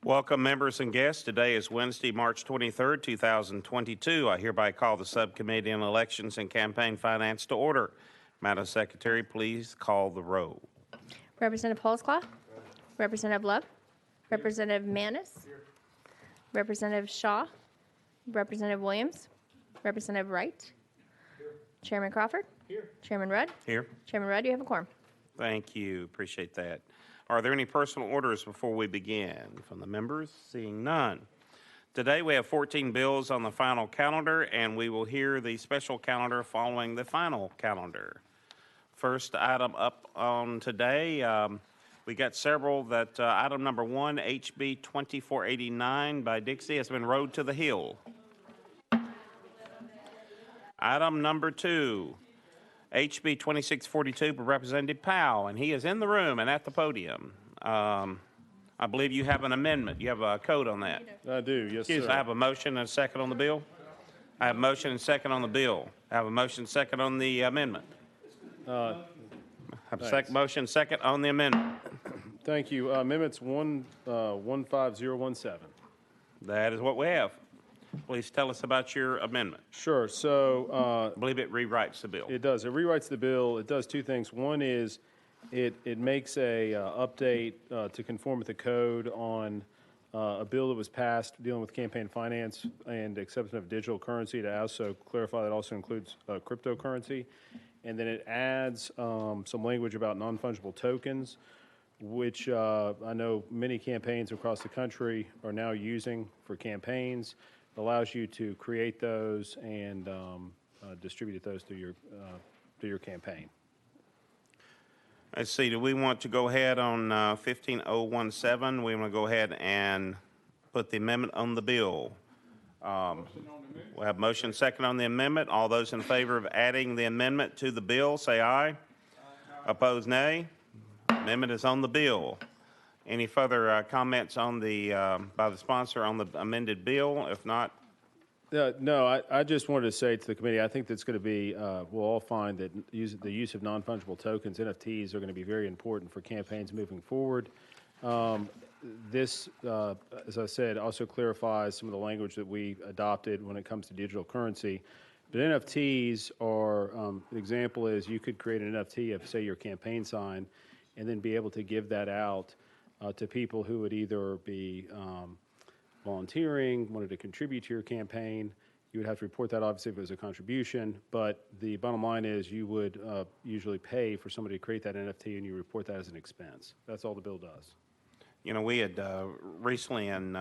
Welcome, members and guests. Today is Wednesday, March 23rd, 2022. I hereby call the Subcommittee on Elections and Campaign Finance to order. Madam Secretary, please call the roll. Representative Holsclaw. Representative Love. Representative Manis. Representative Shaw. Representative Williams. Representative Wright. Chairman Crawford. Here. Chairman Rudd. Here. Chairman Rudd, you have a quorum. Thank you. Appreciate that. Are there any personal orders before we begin from the members? Seeing none. Today we have 14 bills on the final calendar, and we will hear the special calendar following the final calendar. First item up on today, we got several that item number 1, HB 2489 by Dixie, has been rode to the hill. Item number 2, HB 2642 by Representative Powell, and he is in the room and at the podium. I believe you have an amendment. You have a code on that. I do, yes, Excuse me, sir. I have a motion and a second on the bill. I have a motion and second on the bill. I have a motion and second on the amendment. I have a motion second on the amendment. Thank you. Amendments 15017. That is what we have. Please tell us about your amendment. Sure. So I believe it rewrites the bill. it does. It rewrites the bill. It does two things. One is it makes a update to conform with the code on a bill that was passed dealing with campaign finance and acceptance of digital currency, to also clarify that also includes cryptocurrency. And then it adds some language about non-fungible tokens, which I know many campaigns across the country are now using for campaigns. It allows you to create those and distribute those through your campaign. Let's see, do we want to go ahead on 15017? We want to go ahead and put the amendment on the bill. We'll have motion second on the amendment. All those in favor of adding the amendment to the bill, say aye. Aye. Opposed, nay. Amendment is on the bill. Any further comments on the by the sponsor on the amended bill? If not, no. I just wanted to say to the committee, I think that's going to be. We'll all find that the use of non-fungible tokens, NFTs, are going to be very important for campaigns moving forward. This, as I said, also clarifies some of the language that we adopted when it comes to digital currency. But NFTs are, an example is you could create an NFT of, say, your campaign sign, and then be able to give that out to people who would either be volunteering, wanted to contribute to your campaign. You would have to report that, obviously, if it was a contribution. But the bottom line is you would usually pay for somebody to create that NFT, and you report that as an expense. That's all the bill does. you know, we had recently, and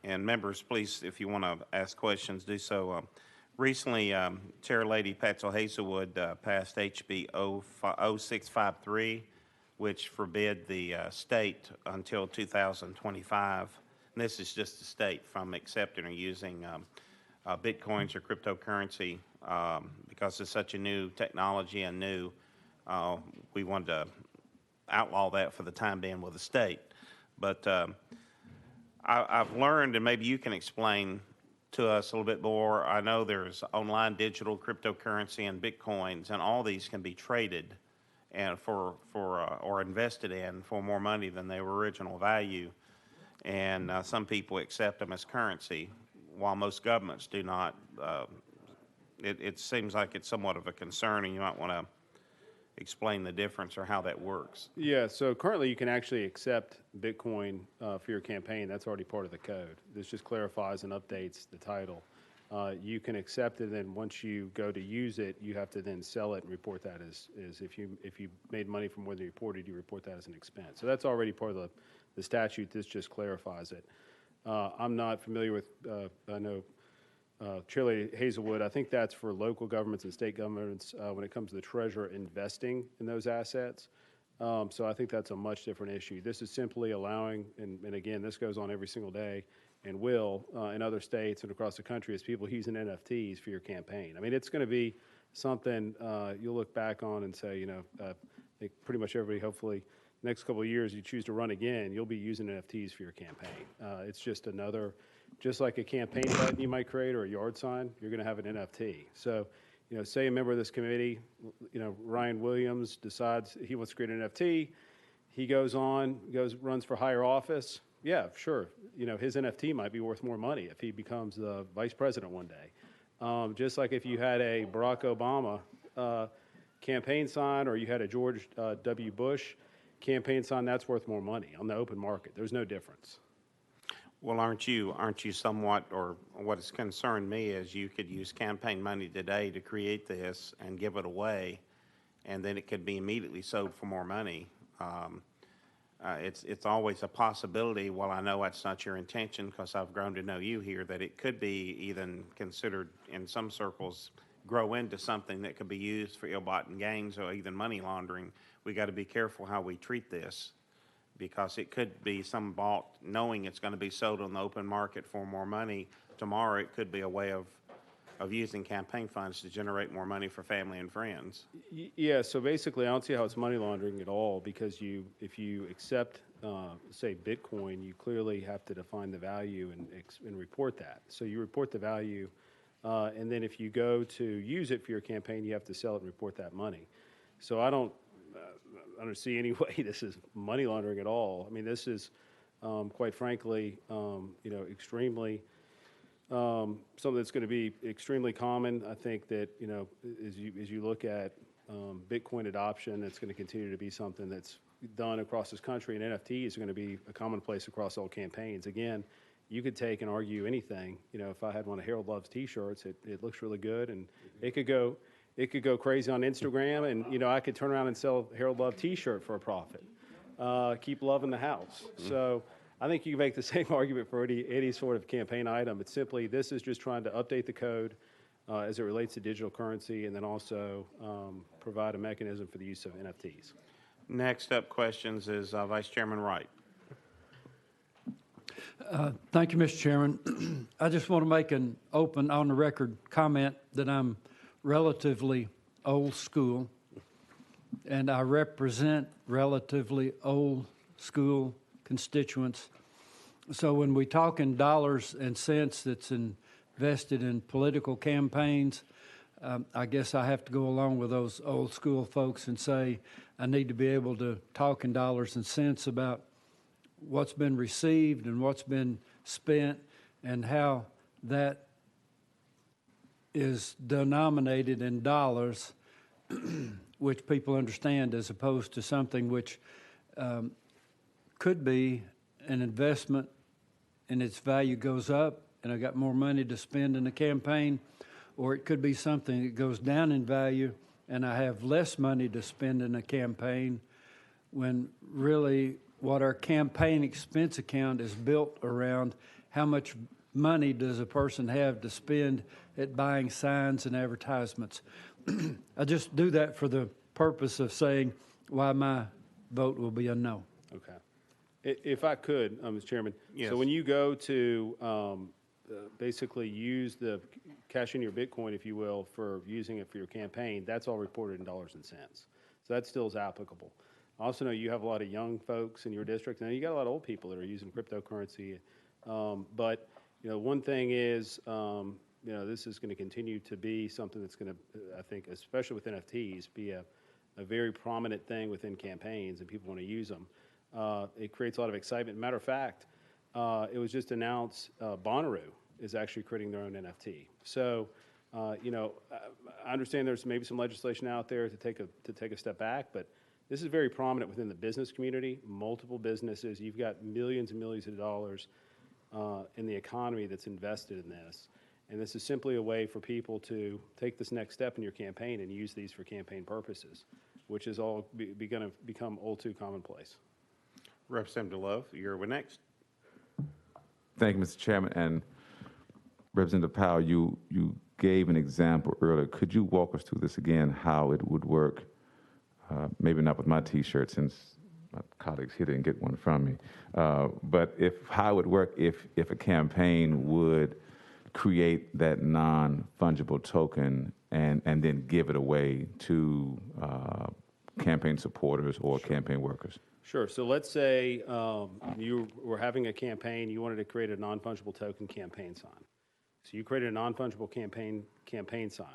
members, please, if you want to ask questions, do so. Recently, Chair Lady Patsy Hazelwood passed HB 0653, which forbid the state until 2025. And this is just the state from accepting or using bitcoins or cryptocurrency because it's such a new technology and new. We wanted to outlaw that for the time being with the state. But I've learned, and maybe you can explain to us a little bit more. I know there's online digital cryptocurrency and bitcoins, and all these can be traded and or invested in for more money than their original value. And some people accept them as currency, while most governments do not. It seems like it's somewhat of a concern, and you might want to explain the difference or how that works. Yeah, so currently you can actually accept Bitcoin for your campaign. That's already part of the code. This just clarifies and updates the title. You can accept it, and then once you go to use it, you have to then sell it and report that as if you made money from more than you reported, you report that as an expense. So that's already part of the statute. This just clarifies it. I'm not familiar with, I know Chair Lady Hazelwood, I think that's for local governments and state governments when it comes to the treasurer investing in those assets. So I think that's a much different issue. This is simply allowing, and again, this goes on every single day and will in other states and across the country, as people using NFTs for your campaign. I mean, it's going to be something you'll look back on and say, I think pretty much everybody, hopefully, next couple of years you choose to run again, you'll be using NFTs for your campaign. It's just another, just like a campaign button you might create or a yard sign, you're going to have an NFT. So, say a member of this committee, Ryan Williams, decides he wants to create an NFT. He runs for higher office. Yeah, sure. You know, his NFT might be worth more money if he becomes the vice president one day. Just like if you had a Barack Obama campaign sign or you had a George W. Bush campaign sign, that's worth more money on the open market. There's no difference. Well, aren't you somewhat, or what has concerned me is you could use campaign money today to create this and give it away, and then it could be immediately sold for more money. It's always a possibility. Well, I know that's not your intention because I've grown to know you here, that it could be even considered in some circles grow into something that could be used for ill-gotten gains or even money laundering. We got to be careful how we treat this, because it could be some bought knowing it's going to be sold on the open market for more money. Tomorrow it could be a way of using campaign funds to generate more money for family and friends. Yeah, so basically I don't see how it's money laundering at all, because if you accept, say, Bitcoin, you clearly have to define the value and report that. So you report the value, and then if you go to use it for your campaign, you have to sell it and report that money. So I don't see any way this is money laundering at all. I mean, this is, quite frankly, extremely something that's going to be extremely common. I think that, as you look at Bitcoin adoption, it's going to continue to be something that's done across this country, and NFTs are going to be a commonplace across all campaigns. Again, you could take and argue anything. If I had one of Harold Love's T-shirts, it looks really good, and it could go crazy on Instagram, and I could turn around and sell a Harold Love T-shirt for a profit. Keep loving the house. So I think you can make the same argument for any sort of campaign item. It's simply, this is just trying to update the code as it relates to digital currency, and then also provide a mechanism for the use of NFTs. Next up questions is Vice Chairman Wright. Thank you, Mr. Chairman. I just want to make an open, on-the-record comment that I'm relatively old school, and I represent relatively old school constituents. So when we talk in dollars and cents that's invested in political campaigns, I guess I have to go along with those old school folks and say I need to be able to talk in dollars and cents about what's been received and what's been spent and how that is denominated in dollars, which people understand, as opposed to something which could be an investment and its value goes up and I got more money to spend in the campaign, or it could be something that goes down in value and I have less money to spend in a campaign, when really what our campaign expense account is built around how much money does a person have to spend at buying signs and advertisements. I just do that for the purpose of saying why my vote will be a no. Okay. If I could, Mr. Chairman. Yes. So when you go to basically use cash in your Bitcoin, if you will, for using it for your campaign, that's all reported in dollars and cents. So that still is applicable. I also know you have a lot of young folks in your district, and you got a lot of old people that are using cryptocurrency. But one thing is, this is going to continue to be something that's going to, I think, especially with NFTs, be a very prominent thing within campaigns, and people want to use them. It creates a lot of excitement. Matter of fact, it was just announced Bonnaroo is actually creating their own NFT. So, I understand there's maybe some legislation out there to take a step back, but this is very prominent within the business community. Multiple businesses. You've got millions and millions of dollars in the economy that's invested in this. And this is simply a way for people to take this next step in your campaign and use these for campaign purposes, which is all going to become all too commonplace. Representative Love, you're next. Thank you, Mr. Chairman. And Representative Powell, you gave an example earlier. Could you walk us through this again, how it would work? Maybe not with my T-shirt, since my colleagues here didn't get one from me. But how it would work if a campaign would create that non-fungible token and then give it away to campaign supporters or campaign workers. Sure. So let's say you were having a campaign, you wanted to create a non-fungible token campaign sign. So you created a non-fungible campaign sign.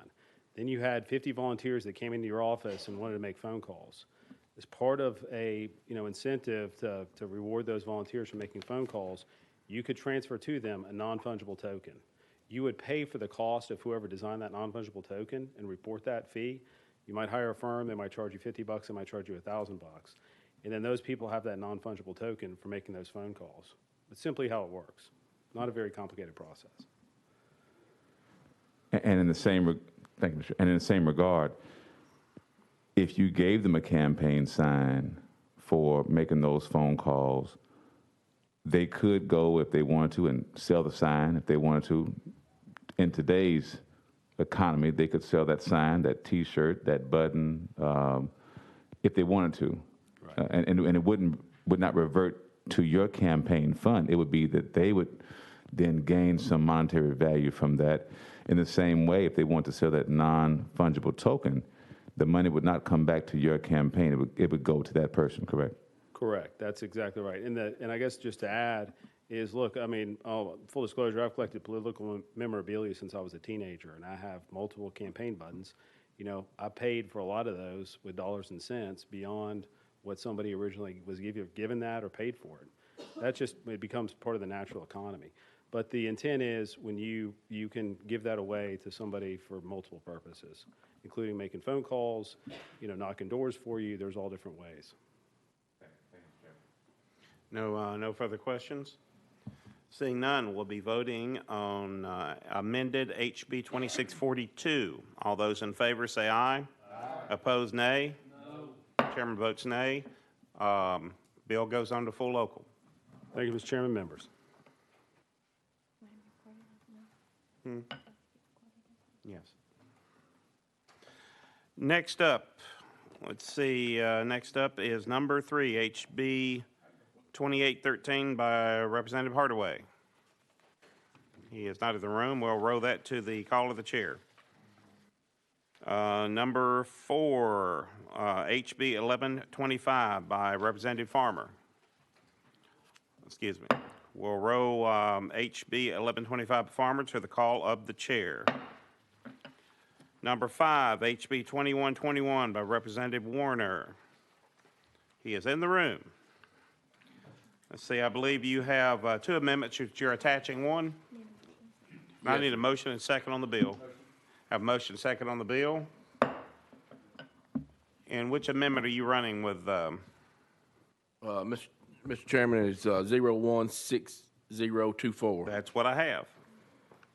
Then you had 50 volunteers that came into your office and wanted to make phone calls. As part of a, incentive to reward those volunteers for making phone calls, you could transfer to them a non-fungible token. You would pay for the cost of whoever designed that non-fungible token and report that fee. You might hire a firm, they might charge you $50, they might charge you $1,000. And then those people have that non-fungible token for making those phone calls. It's simply how it works. Not a very complicated process. And in the same, thank you, Mr. And in the same regard, if you gave them a campaign sign for making those phone calls, they could go if they wanted to and sell the sign if they wanted to. In today's economy, they could sell that sign, that T-shirt, that button, if they wanted to, Right. and it would not revert to your campaign fund. It would be that they would then gain some monetary value from that. In the same way, if they want to sell that non-fungible token, the money would not come back to your campaign. It would go to that person, correct? Correct. That's exactly right. And I guess just to add is, look, I mean, full disclosure, I've collected political memorabilia since I was a teenager, and I have multiple campaign buttons. I paid for a lot of those with dollars and cents beyond what somebody originally was given that or paid for it. It becomes part of the natural economy. But the intent is when you can give that away to somebody for multiple purposes, including making phone calls, knocking doors for you. There's all different ways. No further questions? Seeing none, we'll be voting on amended HB 2642. All those in favor say aye. Aye. Opposed, nay. No. Chairman votes nay. Bill goes on to full local. Thank you, Mr. Chairman, members. Yes. Next up, let's see, next up is number 3, HB 2813 by Representative Hardaway. He is not in the room. We'll roll that to the call of the chair. Number 4, HB 1125 by Representative Farmer. Excuse me. We'll roll HB 1125 Farmer to the call of the chair. Number 5, HB 2121 by Representative Warner. He is in the room. Let's see, I believe you have 2 amendments that you're attaching one. I need a motion and second on the bill. Have a motion and second on the bill. And which amendment are you running with? Mr. Chairman, it's 016024. That's what I have.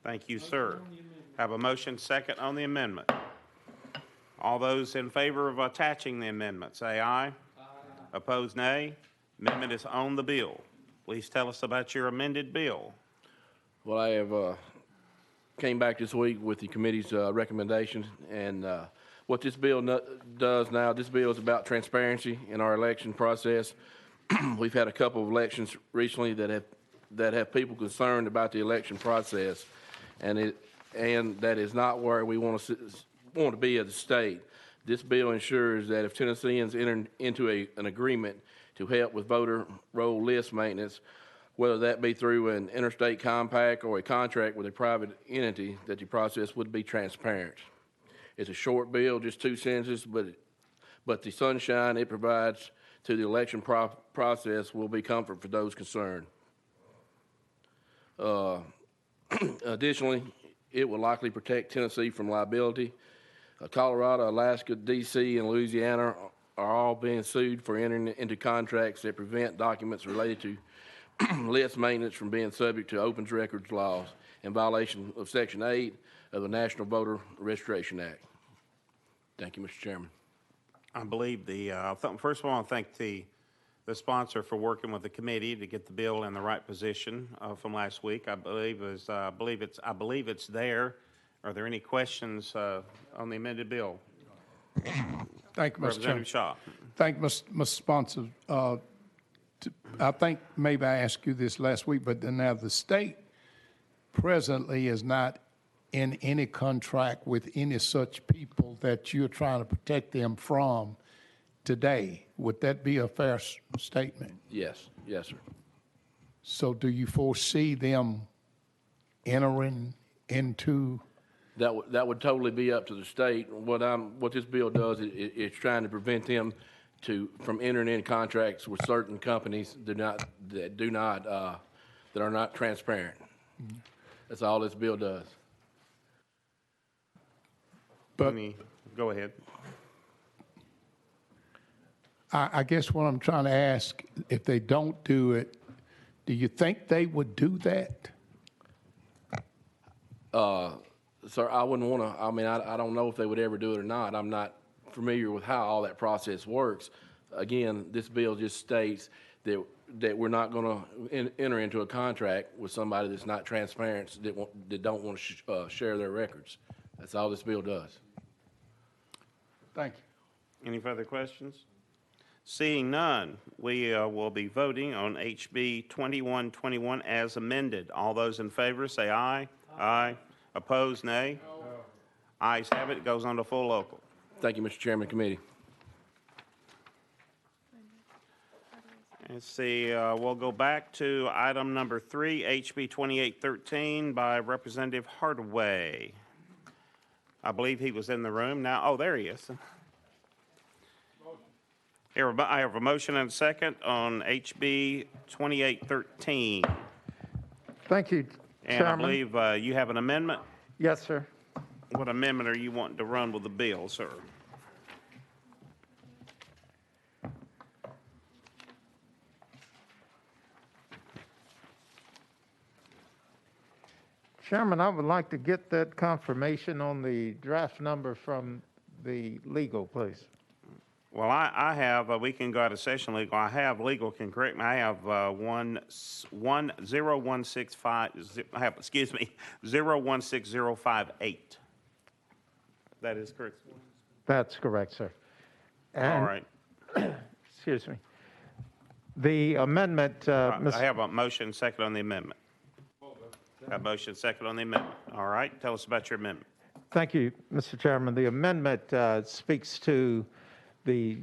Thank you, sir. Have a motion second on the amendment. All those in favor of attaching the amendment, say aye. Aye. Opposed, nay. Amendment is on the bill. Please tell us about your amended bill. Well, I have came back this week with the committee's recommendations, and what this bill does now, this bill is about transparency in our election process. We've had a couple of elections recently that have people concerned about the election process, and that is not where we want to be as a state. This bill ensures that if Tennesseans enter into an agreement to help with voter roll list maintenance, whether that be through an interstate compact or a contract with a private entity, that the process would be transparent. It's a short bill, just 2 sentences, but the sunshine it provides to the election process will be comfort for those concerned. Additionally, it will likely protect Tennessee from liability. Colorado, Alaska, D.C., and Louisiana are all being sued for entering into contracts that prevent documents related to list maintenance from being subject to open records laws in violation of Section 8 of the National Voter Registration Act. Thank you, Mr. Chairman. I believe first of all, I want to thank the sponsor for working with the committee to get the bill in the right position from last week. I believe it's there. Are there any questions on the amended bill? Thank you, Mr. Chairman. Representative Shaw. Thank you, Mr. Sponsor. I think maybe I asked you this last week, but now the state presently is not in any contract with any such people that you're trying to protect them from today. Would that be a fair statement? Yes, sir. So do you foresee them entering into? That would totally be up to the state. What this bill does, it's trying to prevent them from entering into contracts with certain companies that are not transparent. That's all this bill does. But Go ahead. I guess what I'm trying to ask, if they don't do it, do you think they would do that? Sir, I wouldn't want to, I don't know if they would ever do it or not. I'm not familiar with how all that process works. Again, this bill just states that we're not going to enter into a contract with somebody that's not transparent, that don't want to share their records. That's all this bill does. Thank you. Any further questions? Seeing none, we will be voting on HB 2121 as amended. All those in favor say aye. Aye. Opposed, nay. No. Ayes have it. It goes on to full local. Thank you, Mr. Chairman, committee. Let's see, we'll go back to item number 3, HB 2813 by Representative Hardaway. I believe he was in the room now. Oh, there he is. Here, I have a motion and a second on HB 2813. Thank you, And I Chairman. believe you have an amendment. Yes, sir. What amendment are you wanting to run with the bill, sir? Chairman, I would like to get that confirmation on the draft number from the legal, please. Well, I have, we can go out of session legal. I have legal can correct me. I have 0165, I have, excuse me, 016058. That is correct. That's correct, sir. All And, right. excuse me. The amendment, I Ms. have a motion second on the amendment. Got a motion second on the amendment. All right. Tell us about your amendment. Thank you, Mr. Chairman. The amendment speaks to the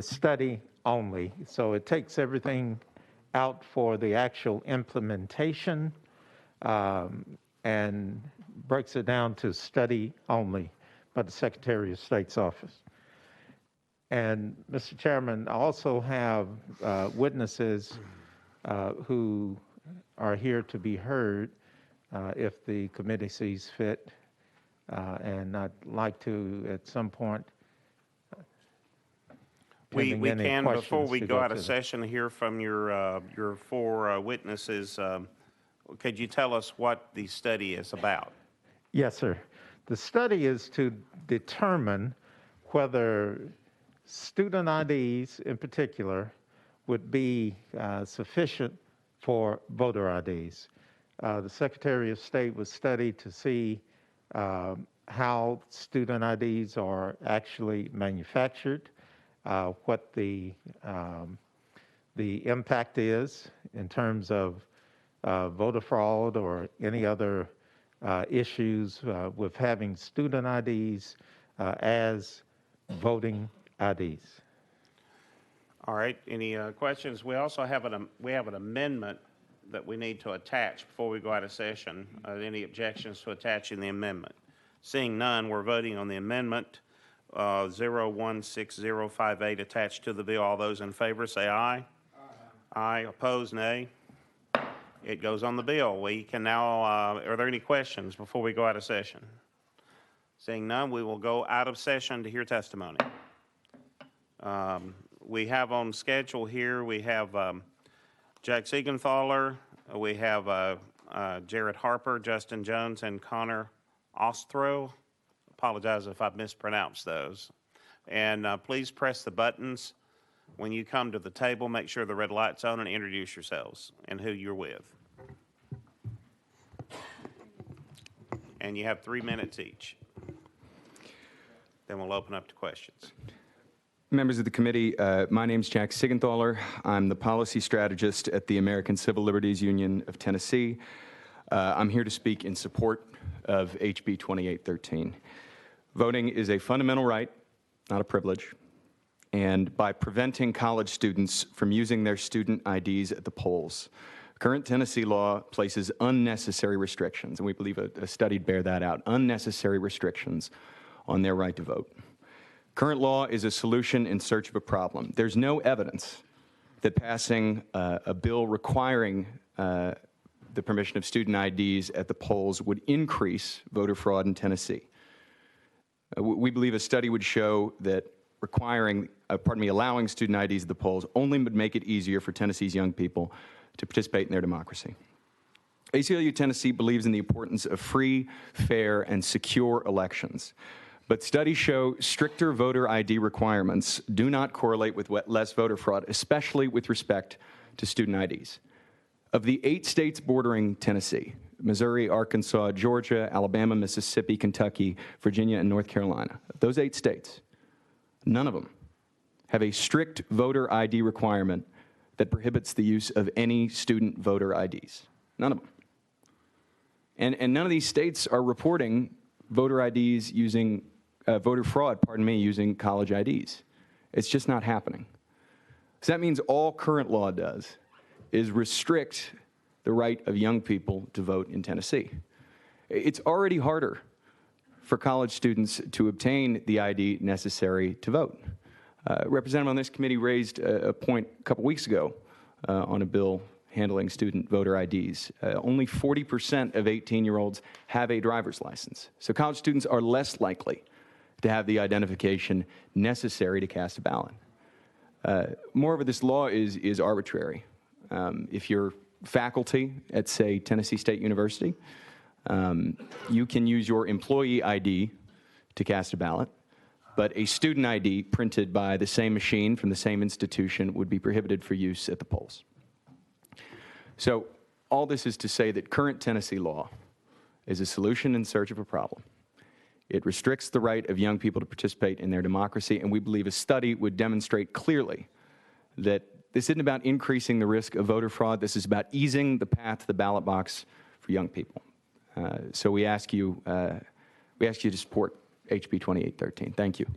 study only. So it takes everything out for the actual implementation and breaks it down to study only by the Secretary of State's office. And, Mr. Chairman, I also have witnesses who are here to be heard if the committee sees fit. And I'd like to, at some point, We pending any can, before questions, we to go out to of the- session, hear from your four witnesses. Could you tell us what the study is about? Yes, sir. The study is to determine whether student IDs in particular would be sufficient for voter IDs. The Secretary of State was studied to see how student IDs are actually manufactured, what the impact is in terms of voter fraud or any other issues with having student IDs as voting IDs. All right. Any questions? We also have an amendment that we need to attach before we go out of session. Any objections to attaching the amendment? Seeing none, we're voting on the amendment 016058 attached to the bill. All those in favor say aye. Aye. Opposed, nay. It goes on the bill. We can now, are there any questions before we go out of session? Seeing none, we will go out of session to hear testimony. We have on schedule here, we have Jack Siegenthaler, we have Jared Harper, Justin Jones, and Connor Ostro. Apologize if I've mispronounced those. And please press the buttons when you come to the table. Make sure the red light's on and introduce yourselves and who you're with. And you have 3 minutes each. Then we'll open up to questions. Members of the committee, my name is Jack Siegenthaler. I'm the policy strategist at the American Civil Liberties Union of Tennessee. I'm here to speak in support of HB 2813. Voting is a fundamental right, not a privilege. And by preventing college students from using their student IDs at the polls, current Tennessee law places unnecessary restrictions, and we believe a study bear that out, unnecessary restrictions on their right to vote. Current law is a solution in search of a problem. There's no evidence that passing a bill requiring the permission of student IDs at the polls would increase voter fraud in Tennessee. We believe a study would show that allowing student IDs at the polls only would make it easier for Tennessee's young people to participate in their democracy. ACLU Tennessee believes in the importance of free, fair, and secure elections. But studies show stricter voter ID requirements do not correlate with less voter fraud, especially with respect to student IDs. Of the 8 states bordering Tennessee, Missouri, Arkansas, Georgia, Alabama, Mississippi, Kentucky, Virginia, and North Carolina, those 8 states, none of them have a strict voter ID requirement that prohibits the use of any student voter IDs. None of them. And none of these states are reporting voter IDs using, voter fraud, using college IDs. It's just not happening. So that means all current law does is restrict the right of young people to vote in Tennessee. It's already harder for college students to obtain the ID necessary to vote. Representative on this committee raised a point a couple weeks ago on a bill handling student voter IDs. Only 40% of 18-year-olds have a driver's license. So college students are less likely to have the identification necessary to cast a ballot. Moreover, this law is arbitrary. If you're faculty at, say, Tennessee State University, you can use your employee ID to cast a ballot, but a student ID printed by the same machine from the same institution would be prohibited for use at the polls. So all this is to say that current Tennessee law is a solution in search of a problem. It restricts the right of young people to participate in their democracy, and we believe a study would demonstrate clearly that this isn't about increasing the risk of voter fraud. This is about easing the path to the ballot box for young people. So we ask you to support HB 2813. Thank you.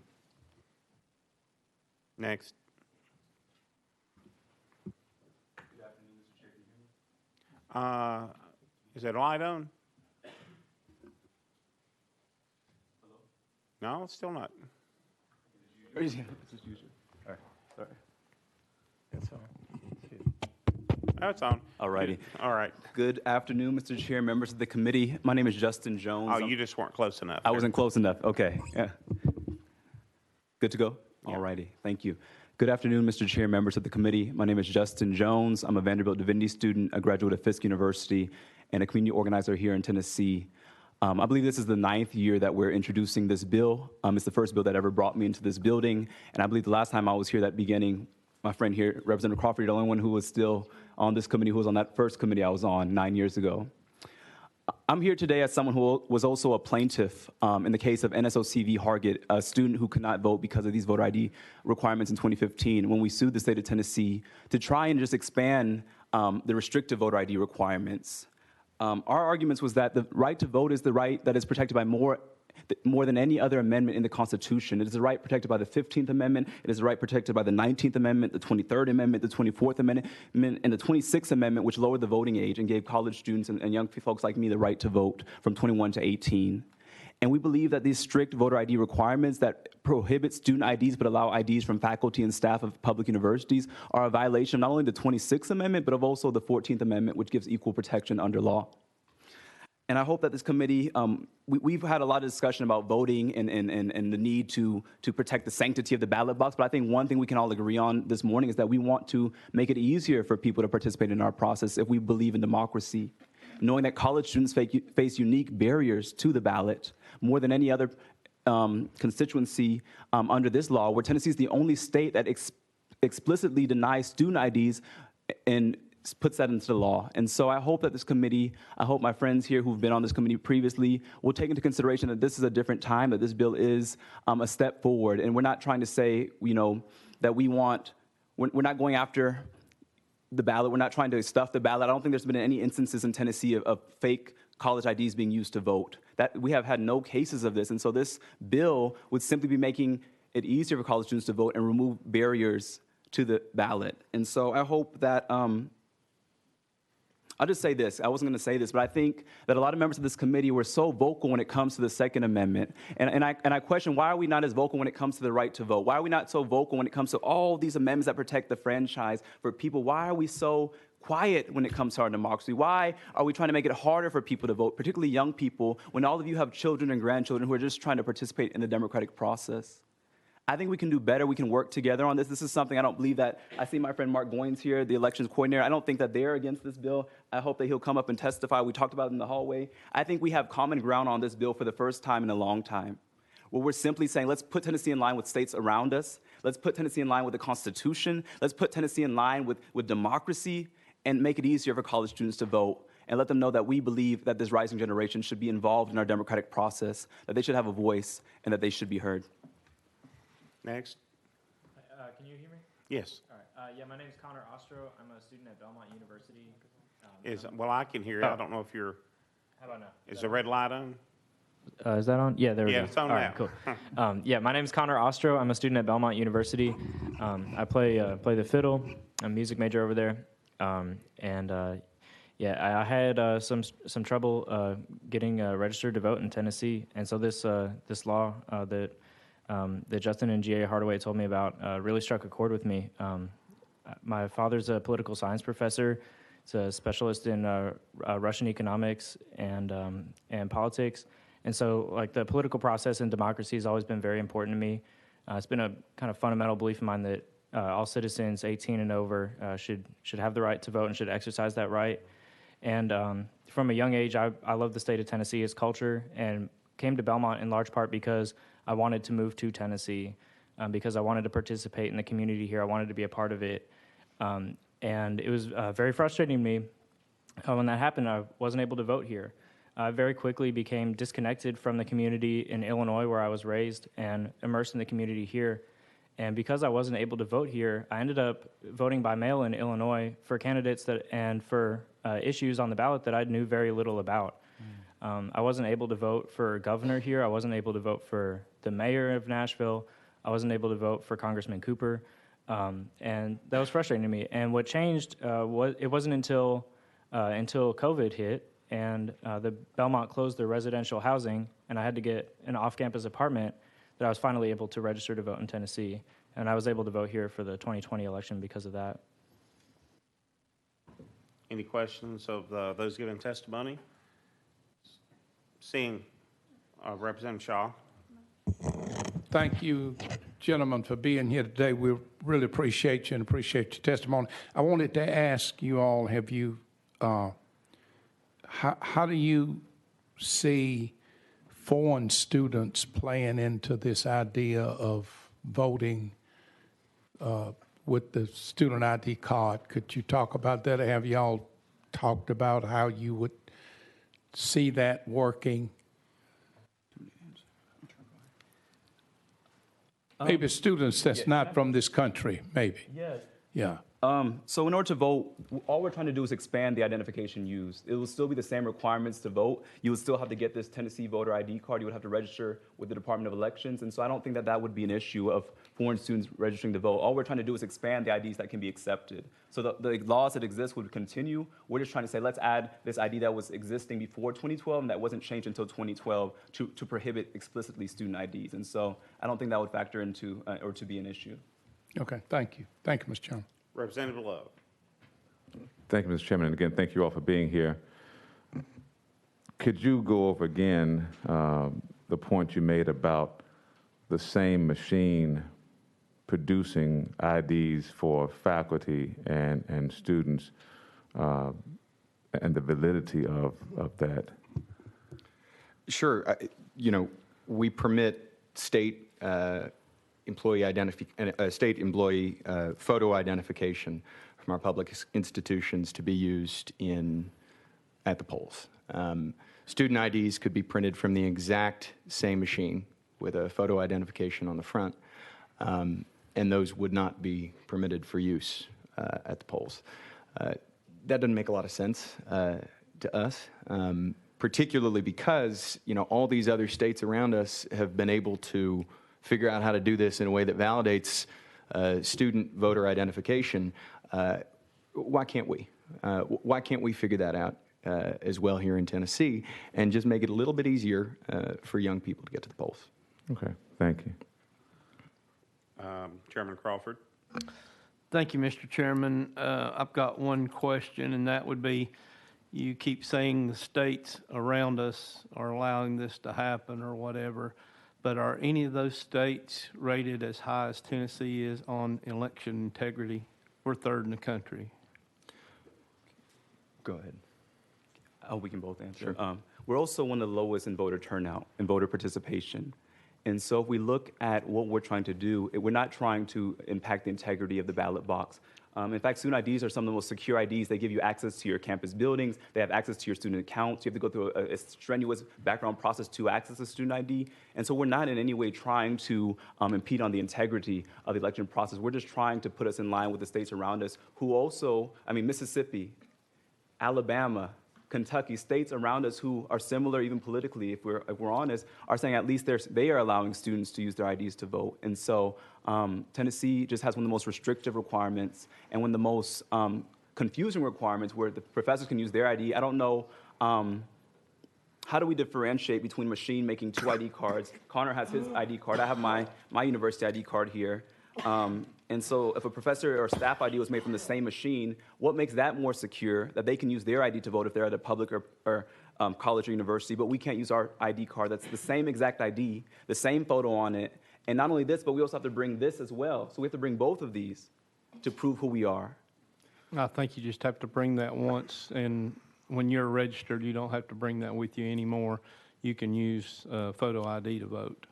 Next. Is that light on? No, it's still not. Oh, it's on. All righty. All right. Good afternoon, Mr. Chair, members of the committee. My name is Justin Jones. Oh, you just weren't close enough. I wasn't close enough. Okay. Yeah. Good to go? Yeah. All righty. Thank you. Good afternoon, Mr. Chair, members of the committee. My name is Justin Jones. I'm a Vanderbilt Divinity student, a graduate of Fisk University, and a community organizer here in Tennessee. I believe this is the 9th year that we're introducing this bill. It's the first bill that ever brought me into this building, and I believe the last time I was here, that beginning, my friend here, Representative Crawford, the only one who was still on this committee, who was on that first committee I was on 9 years ago. I'm here today as someone who was also a plaintiff in the case of NSOC v. Hargett, a student who could not vote because of these voter ID requirements in 2015, when we sued the state of Tennessee to try and just expand the restrictive voter ID requirements. Our arguments was that the right to vote is the right that is protected by more than any other amendment in the Constitution. It is a right protected by the 15th Amendment. It is a right protected by the 19th Amendment, the 23rd Amendment, the 24th Amendment, and the 26th Amendment, which lowered the voting age and gave college students and young folks like me the right to vote from 21 to 18. And we believe that these strict voter ID requirements that prohibit student IDs but allow IDs from faculty and staff of public universities are a violation of not only the 26th Amendment, but of also the 14th Amendment, which gives equal protection under law. And I hope that this committee, we've had a lot of discussion about voting and the need to protect the sanctity of the ballot box, but I think one thing we can all agree on this morning is that we want to make it easier for people to participate in our process if we believe in democracy. Knowing that college students face unique barriers to the ballot more than any other constituency under this law, where Tennessee is the only state that explicitly denies student IDs and puts that into the law. And so I hope that this committee, I hope my friends here who've been on this committee previously will take into consideration that this is a different time, that this bill is a step forward. And we're not trying to say, that we're not going after the ballot. We're not trying to stuff the ballot. I don't think there's been any instances in Tennessee of fake college IDs being used to vote. That we have had no cases of this. And so this bill would simply be making it easier for college students to vote and remove barriers to the ballot. And so I hope that I'll just say this. I wasn't going to say this, but I think that a lot of members of this committee were so vocal when it comes to the Second Amendment. And I question, why are we not as vocal when it comes to the right to vote? Why are we not so vocal when it comes to all these amendments that protect the franchise for people? Why are we so quiet when it comes to our democracy? Why are we trying to make it harder for people to vote, particularly young people, when all of you have children and grandchildren who are just trying to participate in the democratic process? I think we can do better. We can work together on this. This is something I don't believe that, I see my friend Mark Goines here, the elections coordinator. I don't think that they're against this bill. I hope that he'll come up and testify. We talked about it in the hallway. I think we have common ground on this bill for the first time in a long time, where we're simply saying, let's put Tennessee in line with states around us. Let's put Tennessee in line with the Constitution. Let's put Tennessee in line with democracy and make it easier for college students to vote, and let them know that we believe that this rising generation should be involved in our democratic process, that they should have a voice, and that they should be heard. Next. Can you hear me? Yes. All right. Yeah, my name is Connor Ostro. I'm a student at Belmont University. Well, I can hear you. I don't know if you're, How about now? is the red light on? Is that on? Yeah, there we go. Yeah, it's on All now. right, cool. Yeah, my name is Connor Ostro. I'm a student at Belmont University. I play the fiddle. I'm a music major over there. Yeah, I had some trouble getting registered to vote in Tennessee, and so this law that Justin and G.A. Hardaway told me about really struck a chord with me. My father's a political science professor. He's a specialist in Russian economics and politics. And so, like, the political process and democracy has always been very important to me. It's been a kind of fundamental belief of mine that all citizens 18 and over should have the right to vote and should exercise that right. And from a young age, I love the state of Tennessee, its culture, and came to Belmont in large part because I wanted to move to Tennessee, because I wanted to participate in the community here. I wanted to be a part of it. And it was very frustrating to me when that happened. I wasn't able to vote here. I very quickly became disconnected from the community in Illinois where I was raised and immersed in the community here. And because I wasn't able to vote here, I ended up voting by mail in Illinois for candidates and for issues on the ballot that I knew very little about. I wasn't able to vote for governor here. I wasn't able to vote for the mayor of Nashville. I wasn't able to vote for Congressman Cooper. And that was frustrating to me. And what changed, it wasn't until COVID hit and the Belmont closed their residential housing and I had to get an off-campus apartment that I was finally able to register to vote in Tennessee. And I was able to vote here for the 2020 election because of that. Any questions of those giving testimony? Seeing Representative Shaw. Thank you, gentlemen, for being here today. We really appreciate you and appreciate your testimony. I wanted to ask you all, how do you see foreign students playing into this idea of voting with the student ID card? Could you talk about that? Have y'all talked about how you would see that working? Maybe students that's not from this country, maybe. Yeah. So in order to vote, all we're trying to do is expand the identification used. It will still be the same requirements to vote. You would still have to get this Tennessee voter ID card. You would have to register with the Department of Elections. And so I don't think that that would be an issue of foreign students registering to vote. All we're trying to do is expand the IDs that can be accepted. So the laws that exist would continue. We're just trying to say, let's add this ID that was existing before 2012 and that wasn't changed until 2012 to prohibit explicitly student IDs. And so I don't think that would factor into or to be an issue. Okay, thank you. Thank you, Mr. Chairman. Representative Love. Thank you, Mr. Chairman, and again, thank you all for being here. Could you go over again the point you made about the same machine producing IDs for faculty and students and the validity of that? Sure. We permit state state employee photo identification from our public institutions to be used at the polls. Student IDs could be printed from the exact same machine with a photo identification on the front, and those would not be permitted for use at the polls. That doesn't make a lot of sense to us, particularly because all these other states around us have been able to figure out how to do this in a way that validates student voter identification. Why can't we? Why can't we figure that out as well here in Tennessee and just make it a little bit easier for young people to get to the polls? Okay, thank you. Chairman Crawford. Thank you, Mr. Chairman. I've got one question, and that would be, you keep saying the states around us are allowing this to happen or whatever, but are any of those states rated as high as Tennessee is on election integrity? We're third in the country. Go ahead. Oh, we can both answer. Sure. We're also one of the lowest in voter turnout and voter participation. And so if we look at what we're trying to do, we're not trying to impact the integrity of the ballot box. In fact, student IDs are some of the most secure IDs. They give you access to your campus buildings. They have access to your student accounts. You have to go through a strenuous background process to access a student ID. And so we're not in any way trying to impede on the integrity of the election process. We're just trying to put us in line with the states around us who also, Mississippi, Alabama, Kentucky, states around us who are similar, even politically, if we're honest, are saying at least they are allowing students to use their IDs to vote. And so Tennessee just has one of the most restrictive requirements and one of the most confusing requirements where the professors can use their ID. I don't know, how do we differentiate between machine making two ID cards? Connor has his ID card. I have my university ID card here. And so if a professor or staff ID was made from the same machine, what makes that more secure that they can use their ID to vote if they're at a public or college or university, but we can't use our ID card that's the same exact ID, the same photo on it, and not only this, but we also have to bring this as well. So we have to bring both of these to prove who we are. I think you just have to bring that once, and when you're registered, you don't have to bring that with you anymore. You can use photo ID to vote.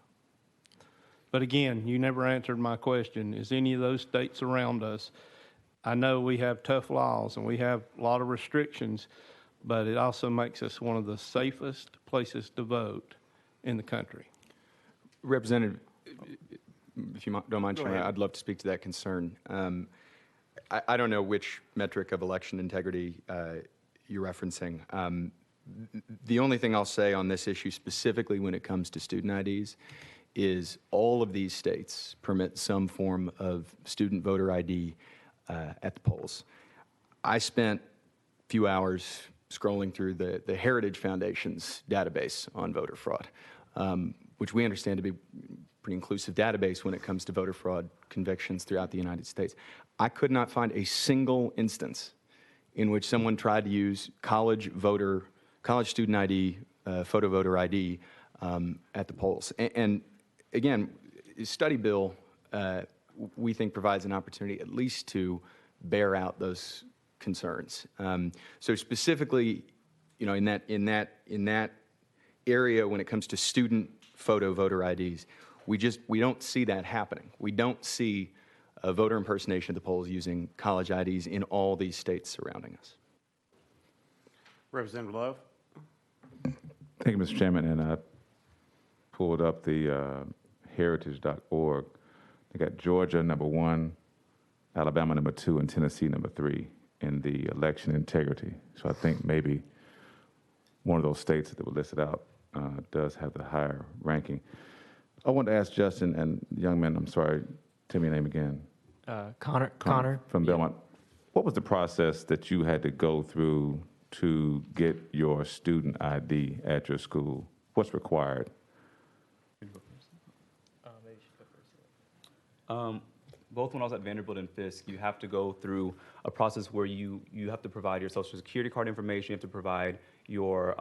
But again, you never answered my question. Is any of those states around us, I know we have tough laws and we have a lot of restrictions, but it also makes us one of the safest places to vote in the country. Representative, if you don't mind, Chairman, I'd love to speak to that concern. I don't know which metric of election integrity you're referencing. The only thing I'll say on this issue specifically when it comes to student IDs is all of these states permit some form of student voter ID at the polls. I spent a few hours scrolling through the Heritage Foundation's database on voter fraud, which we understand to be a pretty inclusive database when it comes to voter fraud convictions throughout the United States. I could not find a single instance in which someone tried to use college student ID, photo voter ID at the polls. And again, study bill, we think provides an opportunity at least to bear out those concerns. So specifically, in that area when it comes to student photo voter IDs, we don't see that happening. We don't see voter impersonation at the polls using college IDs in all these states surrounding us. Representative Love. Thank you, Mr. Chairman. And I pulled up the heritage.org. They got Georgia #1, Alabama #2, and Tennessee #3 in the election integrity. So I think maybe one of those states that were listed out does have the higher ranking. I want to ask Justin and the young man, I'm sorry, tell me your name again. Connor. From Belmont. What was the process that you had to go through to get your student ID at your school? What's required? Both when I was at Vanderbilt and Fisk, you have to go through a process where you have to provide your social security card information, you have to provide your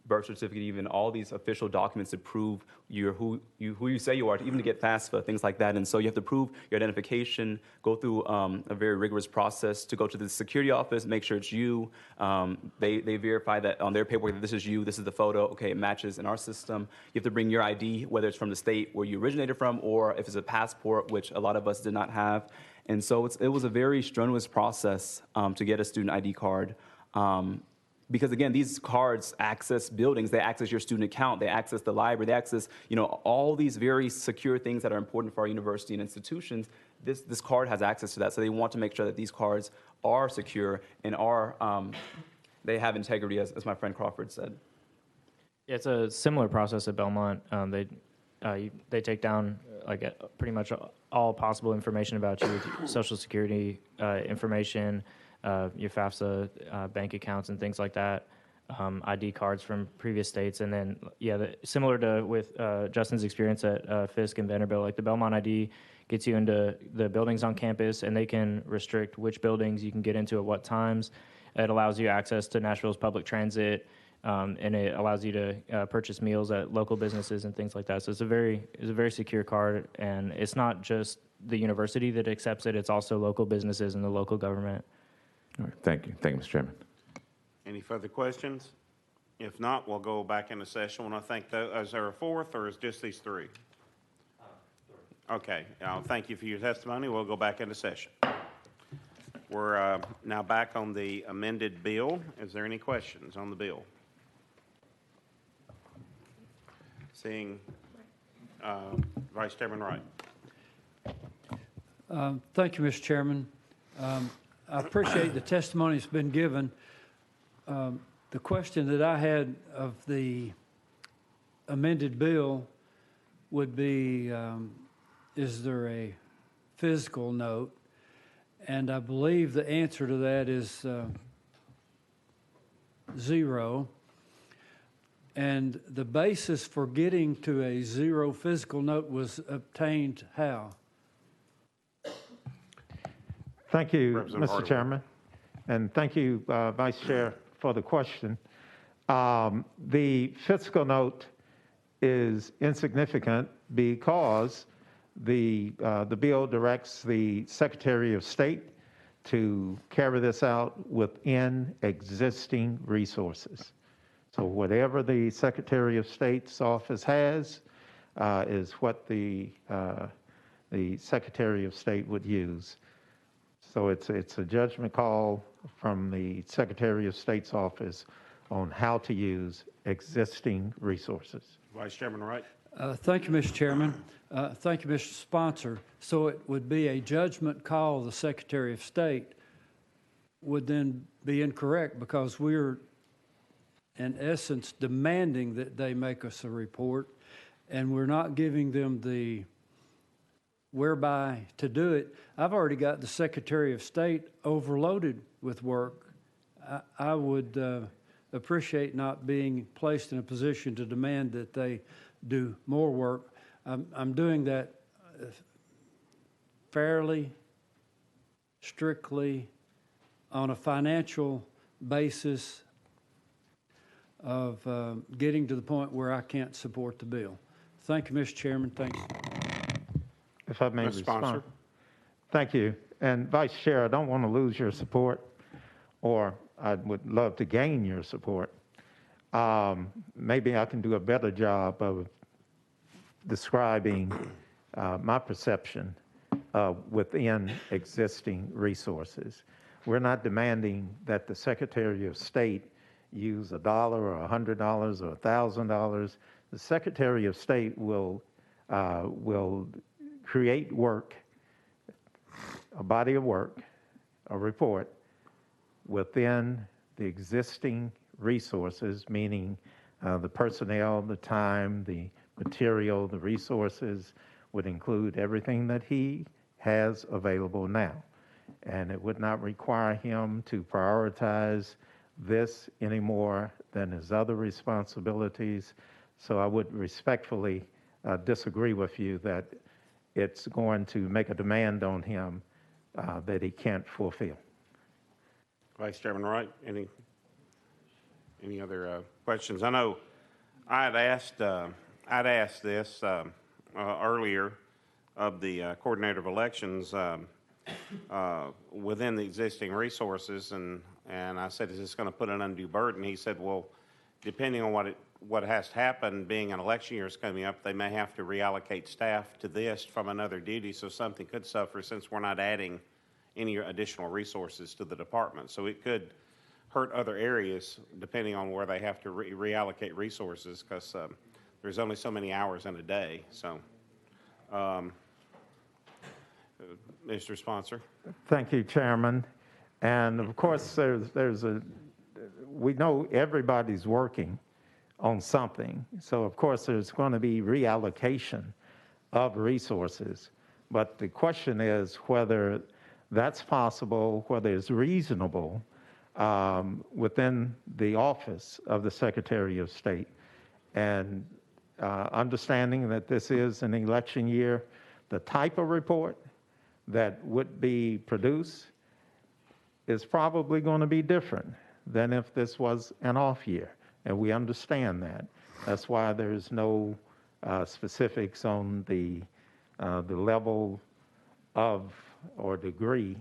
birth certificate, even all these official documents to prove who you say you are, even to get FAFSA, things like that. And so you have to prove your identification, go through a very rigorous process to go to the security office, make sure it's you. They verify that on their paperwork that this is you, this is the photo, okay, it matches in our system. You have to bring your ID, whether it's from the state where you originated from or if it's a passport, which a lot of us did not have. And so it was a very strenuous process to get a student ID card. Because again, these cards access buildings, they access your student account, they access the library, they access, all these very secure things that are important for our university and institutions. This card has access to that, so they want to make sure that these cards are secure and they have integrity, as my friend Crawford said. Yeah, it's a similar process at Belmont. They take down pretty much all possible information about you, Social Security information, your FAFSA bank accounts and things like that, ID cards from previous states, and then similar to with Justin's experience at Fisk and Vanderbilt, like the Belmont ID gets you into the buildings on campus, and they can restrict which buildings you can get into at what times. It allows you access to Nashville's public transit, and it allows you to purchase meals at local businesses and things like that. So it's a very secure card, and it's not just the university that accepts it; it's also local businesses and the local government. All right, thank you, Mr. Chairman. Any further questions? If not, we'll go back into session. Want to thank is there a fourth, or is just these three? Okay, thank you for your testimony. We'll go back into session. We're now back on the amended bill. Is there any questions on the bill? Seeing Vice Chairman Wright. Thank you, Mr. Chairman. I appreciate the testimony that's been given. The question that I had of the amended bill would be, is there a physical note? And I believe the answer to that is 0. And the basis for getting to a 0 physical note was obtained how? Thank you, Representative Mr. Hardaway. Chairman, and thank you, Vice Chair, for the question. The fiscal note is insignificant because the bill directs the Secretary of State to carry this out within existing resources. So whatever the Secretary of State's office has is what the Secretary of State would use. So it's a judgment call from the Secretary of State's office on how to use existing resources. Vice Chairman Wright. Thank you, Mr. Chairman. Thank you, Mr. Sponsor. So it would be a judgment call of the Secretary of State would then be incorrect because we're, in essence, demanding that they make us a report, and we're not giving them the whereby to do it. I've already got the Secretary of State overloaded with work. I would appreciate not being placed in a position to demand that they do more work. I'm doing that fairly, strictly, on a financial basis of getting to the point where I can't support the bill. Thank you, Mr. Chairman. Thank you. If I may Mr. respond. Sponsor. Thank you. And Vice Chair, I don't want to lose your support, or I would love to gain your support. Maybe I can do a better job of describing my perception within existing resources. We're not demanding that the Secretary of State use $1 or $100 or $1,000. The Secretary of State will create work, a body of work, a report within the existing resources, meaning the personnel, the time, the material, the resources would include everything that he has available now. And it would not require him to prioritize this any more than his other responsibilities. So I would respectfully disagree with you that it's going to make a demand on him that he can't fulfill. Vice Chairman Wright, any other questions? I know I'd asked this earlier of the coordinator of elections within the existing resources, and I said, is this going to put an undue burden? He said, well, depending on what has to happen, being an election year is coming up, they may have to reallocate staff to this from another duty, so something could suffer since we're not adding any additional resources to the department. So it could hurt other areas depending on where they have to reallocate resources, because there's only so many hours in a day. So, Mr. Sponsor. Thank you, Chairman. And of course, we know everybody's working on something. So of course, there's going to be reallocation of resources. But the question is whether that's possible, whether it's reasonable, within the office of the Secretary of State. And understanding that this is an election year, the type of report that would be produced is probably going to be different than if this was an off year. And we understand that. That's why there's no specifics on the level of or degree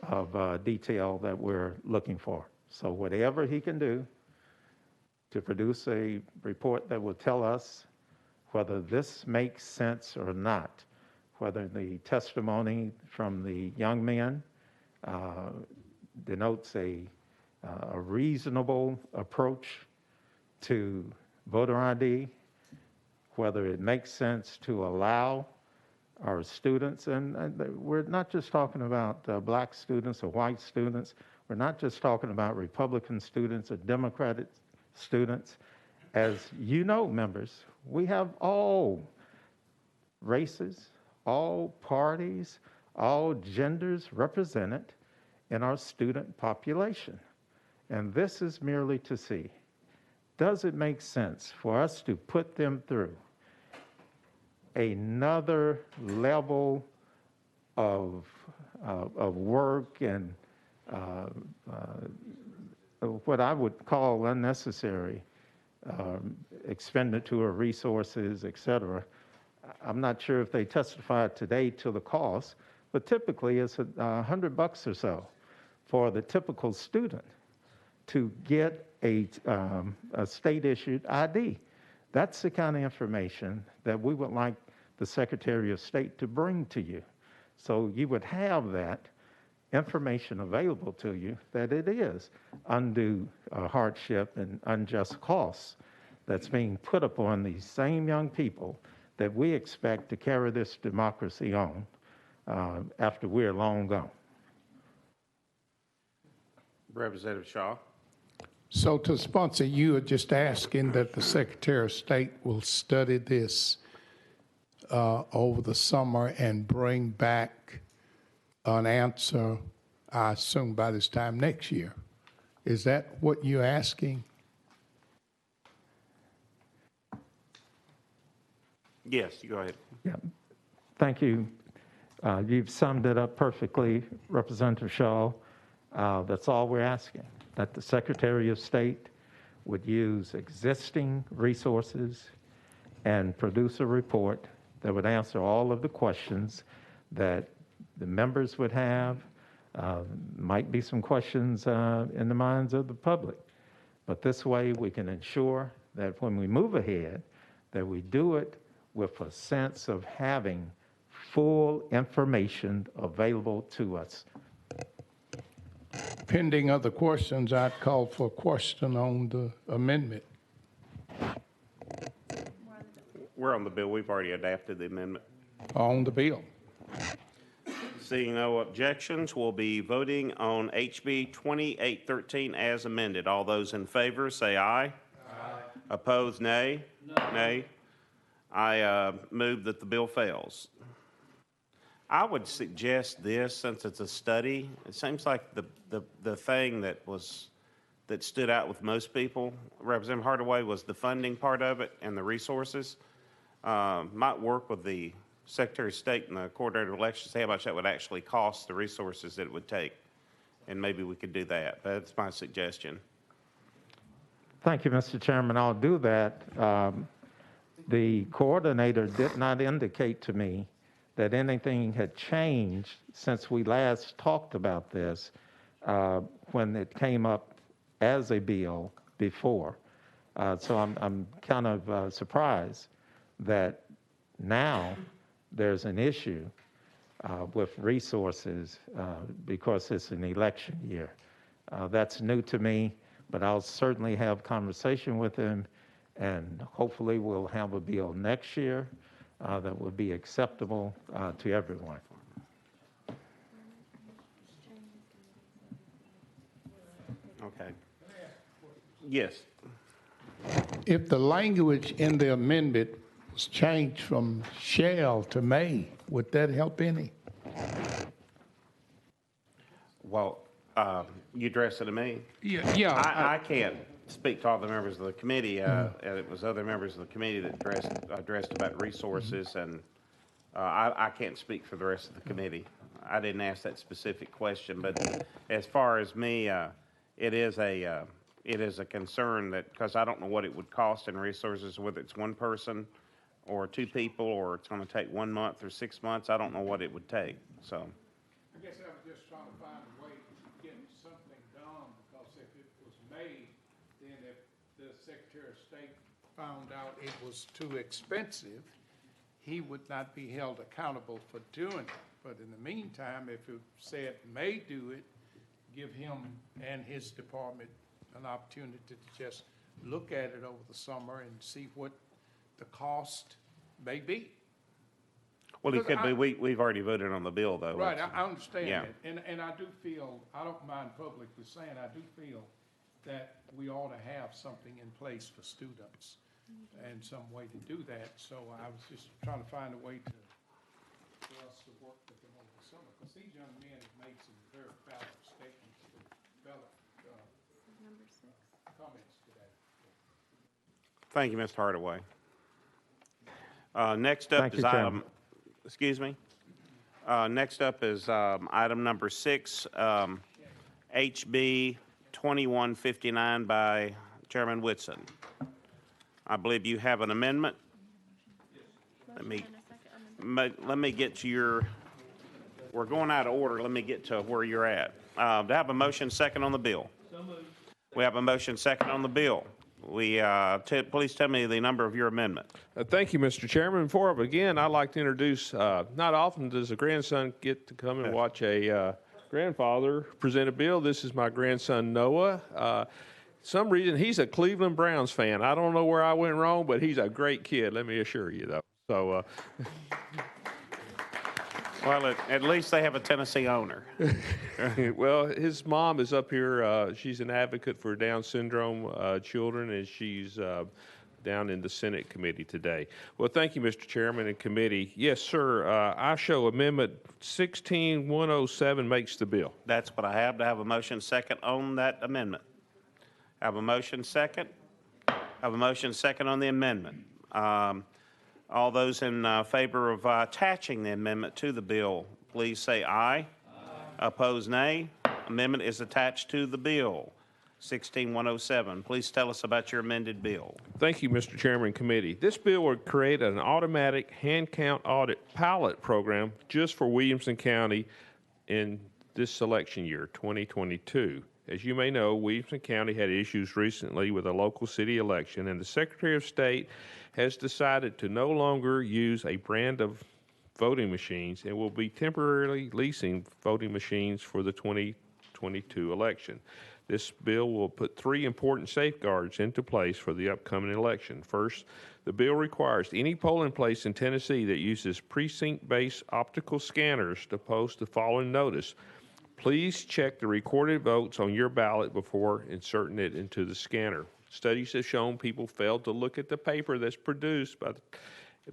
of detail that we're looking for. So whatever he can do to produce a report that will tell us whether this makes sense or not, whether the testimony from the young men denotes a reasonable approach to voter ID, whether it makes sense to allow our students, and we're not just talking about black students or white students, we're not just talking about Republican students or Democratic students. As you know, members, we have all races, all parties, all genders represented in our student population. And this is merely to see, does it make sense for us to put them through another level of work and what I would call unnecessary expenditure of resources, et cetera. I'm not sure if they testified today to the cost, but typically it's $100 or so for the typical student to get a state-issued ID. That's the kind of information that we would like the Secretary of State to bring to you. So you would have that information available to you, that it is undue hardship and unjust costs that's being put upon these same young people that we expect to carry this democracy on after we're long gone. Representative Shaw. So to sponsor, you are just asking that the Secretary of State will study this over the summer and bring back an answer, I assume, by this time next year. Is that what you're asking? Yes, you go ahead. Yeah. Thank you. You've summed it up perfectly, Representative Shaw. That's all we're asking, that the Secretary of State would use existing resources and produce a report that would answer all of the questions that the members would have. Might be some questions in the minds of the public. But this way we can ensure that when we move ahead, that we do it with a sense of having full information available to us. Pending other questions, I'd call for a question on the amendment. We're on the bill. We've already adapted the amendment. On the bill. Seeing no objections, we'll be voting on HB 2813 as amended. All those in favor say aye. Aye. Opposed, nay? No. Nay. I move that the bill fails. I would suggest this, since it's a study. It seems like the thing that stood out with most people, Representative Hardaway, was the funding part of it and the resources. Might work with the Secretary of State and the Coordinator of Elections, see how much that would actually cost, the resources that it would take, and maybe we could do that. But that's my suggestion. Thank you, Mr. Chairman. I'll do that. The coordinator did not indicate to me that anything had changed since we last talked about this when it came up as a bill before. So I'm kind of surprised that now there's an issue with resources because it's an election year. That's new to me, but I'll certainly have conversation with him, and hopefully we'll have a bill next year that will be acceptable to everyone. Okay. Yes. If the language in the amendment was changed from shall to may, would that help any? Well, you addressed it to me. Yeah, I can't speak to all the members of the committee. And it was other members of the committee that addressed about resources, and I can't speak for the rest of the committee. I didn't ask that specific question, but as far as me, it is a concern that, because I don't know what it would cost in resources, whether it's one person or two people, or it's going to take 1 month or 6 months. I don't know what it would take. So. I guess I was just trying to find a way to get something done, because if it was made, then if the Secretary of State found out it was too expensive, he would not be held accountable for doing it. But in the meantime, if it said may do it, give him and his department an opportunity to just look at it over the summer and see what the cost may be. Well, it Because could be. We've already voted on the bill, though. Right, I understand Yeah. that. And I do feel, I don't mind publicly saying, I do feel that we ought to have something in place for students and some way to do that. So I was just trying to find a way for us to work with them over the summer. Because these young men have made some very valid statements, valid comments today. Thank you, Mr. Hardaway. Next up Thank is you, Chairman. item, excuse me. Next up is item number 6, HB 2159 by Chairman Whitson. I believe you have an amendment. Let me get to your, we're going out of order. Let me get to where you're at. Do I have a motion second on the bill? We have a motion second on the bill. Please tell me the number of your amendment. Thank you, Mr. Chairman. Before I begin, I'd like to introduce, not often does a grandson get to come and watch a grandfather present a bill. This is my grandson, Noah. Some reason, he's a Cleveland Browns fan. I don't know where I went wrong, but he's a great kid, let me assure you, though. So, Well, at least they have a Tennessee owner. well, his mom is up here. She's an advocate for Down syndrome children, and she's down in the Senate committee today. Well, thank you, Mr. Chairman and committee. Yes, sir. I show Amendment 16107 makes the bill. That's what I have. To have a motion second on that amendment. Have a motion second. Have a motion second on the amendment. All those in favor of attaching the amendment to the bill, please say aye. Aye. Opposed, nay. Amendment is attached to the bill. 16107. Please tell us about your amended bill. Thank you, Mr. Chairman and committee. This bill would create an automatic hand count audit pilot program just for Williamson County in this election year, 2022. As you may know, Williamson County had issues recently with a local city election, and the Secretary of State has decided to no longer use a brand of voting machines and will be temporarily leasing voting machines for the 2022 election. This bill will put 3 important safeguards into place for the upcoming election. First, the bill requires any polling place in Tennessee that uses precinct-based optical scanners to post the following notice: please check the recorded votes on your ballot before inserting it into the scanner. Studies have shown people fail to look at the paper that's produced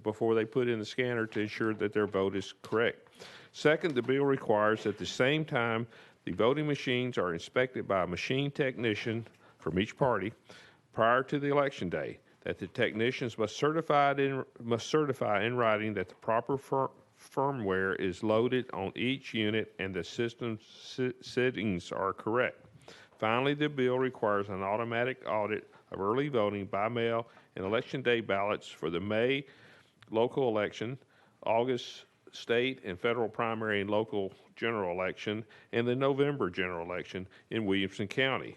before they put in the scanner to ensure that their vote is correct. Second, the bill requires at the same time the voting machines are inspected by a machine technician from each party prior to the election day, that the technicians must certify in writing that the proper firmware is loaded on each unit and the system settings are correct. Finally, the bill requires an automatic audit of early voting by mail and election day ballots for the May local election, August state and federal primary and local general election, and the November general election in Williamson County.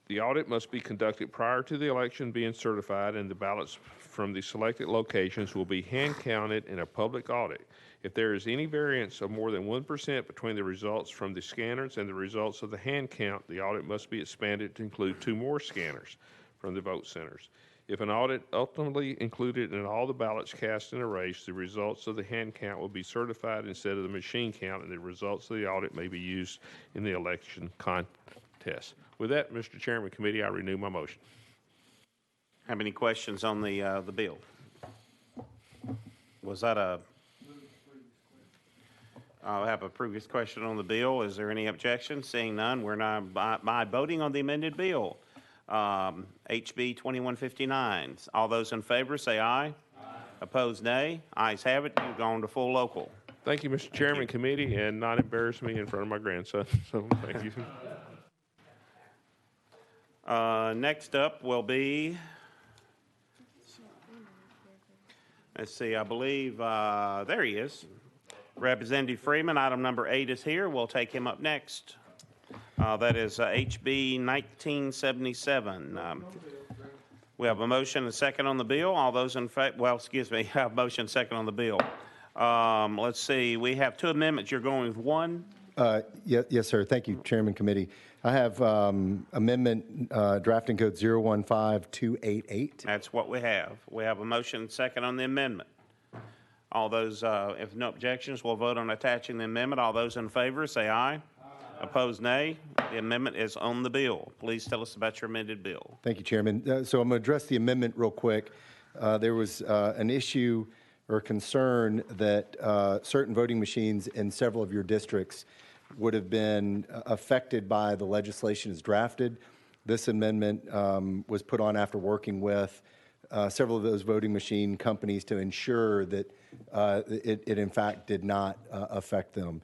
The audit must be conducted prior to the election being certified, and the ballots from the selected locations will be hand counted in a public audit. If there is any variance of more than 1% between the results from the scanners and the results of the hand count, the audit must be expanded to include 2 more scanners from the vote centers. If an audit ultimately included in all the ballots cast in a race, the results of the hand count will be certified instead of the machine count, and the results of the audit may be used in the election contest. With that, Mr. Chairman, committee, I renew my motion. Have any questions on the bill? Was that a? I have a previous question on the bill. Is there any objection? Seeing none, we're now by voting on the amended bill. HB 2159. All those in favor say aye. Aye. Opposed, nay. Ayes have it. You've gone to full local. Thank you, Mr. Chairman, committee, and not embarrass me in front of my grandson. So thank you. Next up will be, let's see, I believe, there he is. Representative Freeman, item number 8 is here. We'll take him up next. That is HB 1977. We have a motion and a second on the bill. All those in favor, well, excuse me, have a motion and second on the bill. Let's see, we have 2 amendments. You're going with one? Yes, sir. Thank you, Chairman Committee. I have amendment drafting code 015288. That's what we have. We have a motion and second on the amendment. All those, if no objections, we'll vote on attaching the amendment. All those in favor, say aye. Aye. Opposed, nay. The amendment is on the bill. Please tell us about your amended bill. Thank you, Chairman. So I'm going to address the amendment real quick. There was an issue or concern that certain voting machines in several of your districts would have been affected by the legislation as drafted. This amendment was put on after working with several of those voting machine companies to ensure that it in fact did not affect them.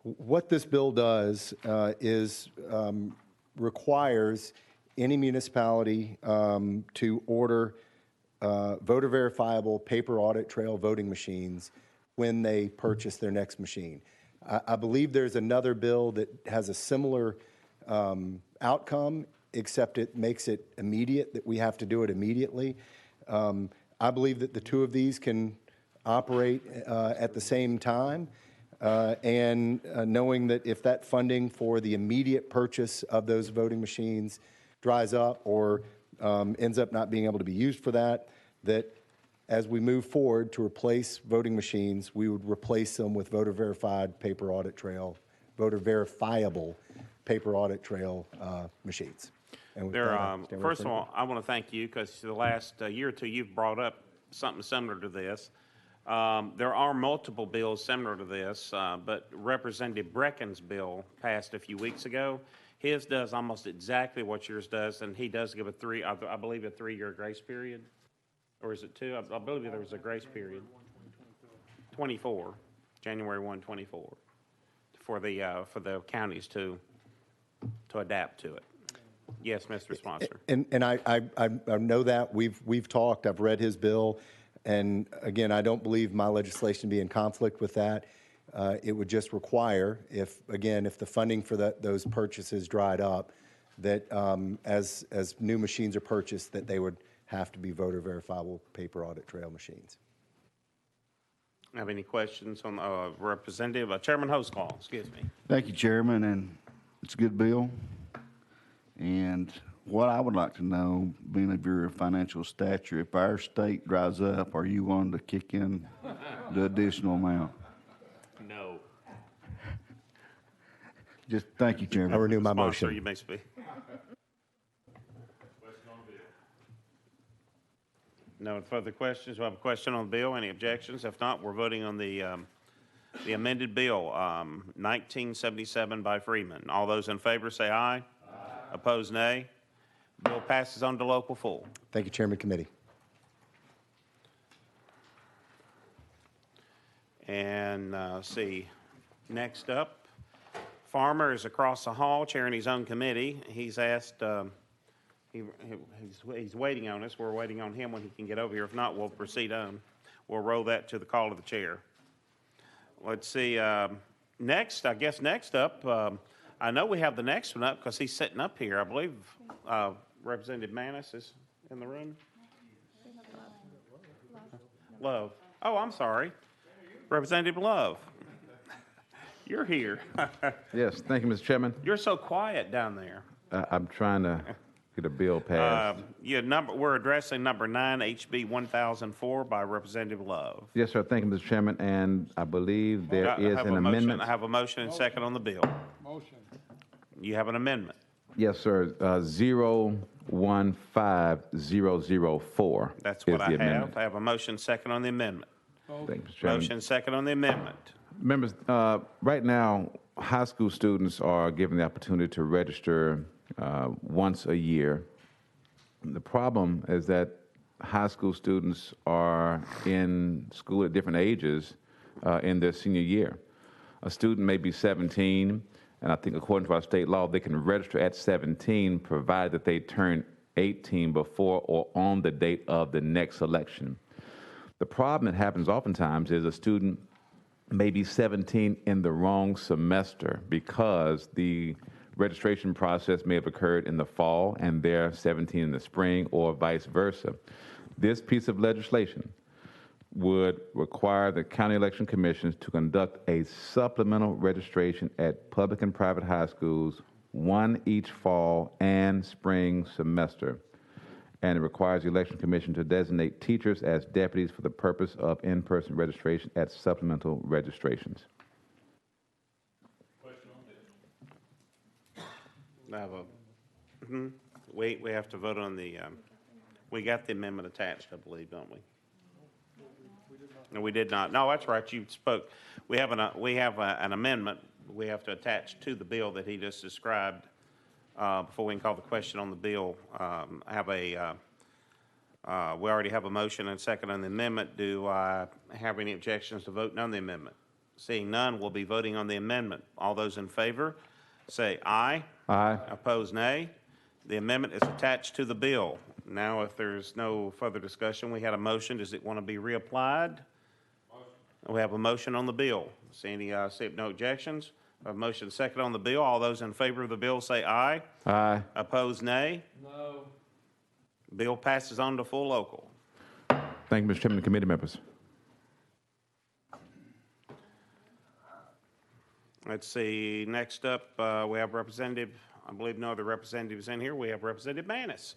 What this bill does is requires any municipality to order voter verifiable paper audit trail voting machines when they purchase their next machine. I believe there's another bill that has a similar outcome, except it makes it immediate, that we have to do it immediately. I believe that the 2 of these can operate at the same time, and knowing that if that funding for the immediate purchase of those voting machines dries up or ends up not being able to be used for that, that as we move forward to replace voting machines, we would replace them with voter verifiable paper audit trail machines. And with that, first of all, I want to thank you because the last year or two you've brought up something similar to this. There are multiple bills similar to this, but Representative Brecken's bill passed a few weeks ago. His does almost exactly what yours does, and he does give I believe a 3-year grace period. Or is it 2? I believe there was a grace period. 24, January 1, 24, for the counties to adapt to it. Yes, Mr. Sponsor. And I know that we've talked. I've read his bill, and again, I don't believe my legislation be in conflict with that. It would just require, if the funding for those purchases dried up, that as new machines are purchased, that they would have to be voter verifiable paper audit trail machines. Have any questions on Representative Chairman Hosklaw? Excuse me. Thank you, Chairman, and it's a good bill. And what I would like to know, being of your financial stature, if our state dries up, are you going to kick in the additional amount? No. Just thank you, Chairman. I renew my Sponsor, motion. you may speak. No further questions. We have a question on the bill. Any objections? If not, we're voting on the amended bill, 1977 by Freeman. All those in favor say aye. Aye. Opposed, nay. Bill passes on to local full. Thank you, Chairman Committee. And see, next up, Farmer is across the hall chairing his own committee. He's asked, he's waiting on us. We're waiting on him when he can get over here. If not, we'll proceed on. We'll roll that to the call of the chair. Let's see, next up, I know we have the next one up because he's sitting up here. I believe Representative Manis is in the room. Love. Oh, I'm sorry. Representative Love. You're here. Yes, thank you, Mr. Chairman. You're so quiet down there. I'm trying to get a bill passed. We're addressing number 9, HB 1004 by Representative Love. Yes, sir. Thank you, Mr. Chairman. And I believe there is an amendment. I have a motion and second on the bill. Motion. You have an amendment. Yes, sir. 015004. That's what is I the have. amendment. I have a motion second on the amendment. Thank you, Mr. Chairman. Motion second on the amendment. Members, right now, high school students are given the opportunity to register once a year. The problem is that high school students are in school at different ages in their senior year. A student may be 17, and I think according to our state law, they can register at 17 provided that they turn 18 before or on the date of the next election. The problem that happens oftentimes is a student may be 17 in the wrong semester because the registration process may have occurred in the fall and they're 17 in the spring, or vice versa. This piece of legislation would require the county election commissions to conduct a supplemental registration at public and private high schools, one each fall and spring semester. And it requires the election commission to designate teachers as deputies for the purpose of in-person registration at supplemental registrations. I have we have to vote on the, we got the amendment attached, I believe, don't we? No, we did not. No, that's right, you spoke. We have an amendment we have to attach to the bill that he just described. Before we can call the question on the bill, we already have a motion and second on the amendment. Do I have any objections to voting on the amendment? Seeing none, we'll be voting on the amendment. All those in favor, say aye. Aye. Opposed, nay. The amendment is attached to the bill. Now, if there's no further discussion, we had a motion. Does it want to be reapplied? We have a motion on the bill. See no objections? A motion second on the bill. All those in favor of the bill say aye. Aye. Opposed, nay. No. Bill passes on to full local. Thank you, Mr. Chairman and committee members. Let's see. Next up, we have Representative, I believe no other representatives in here. We have Representative Manis.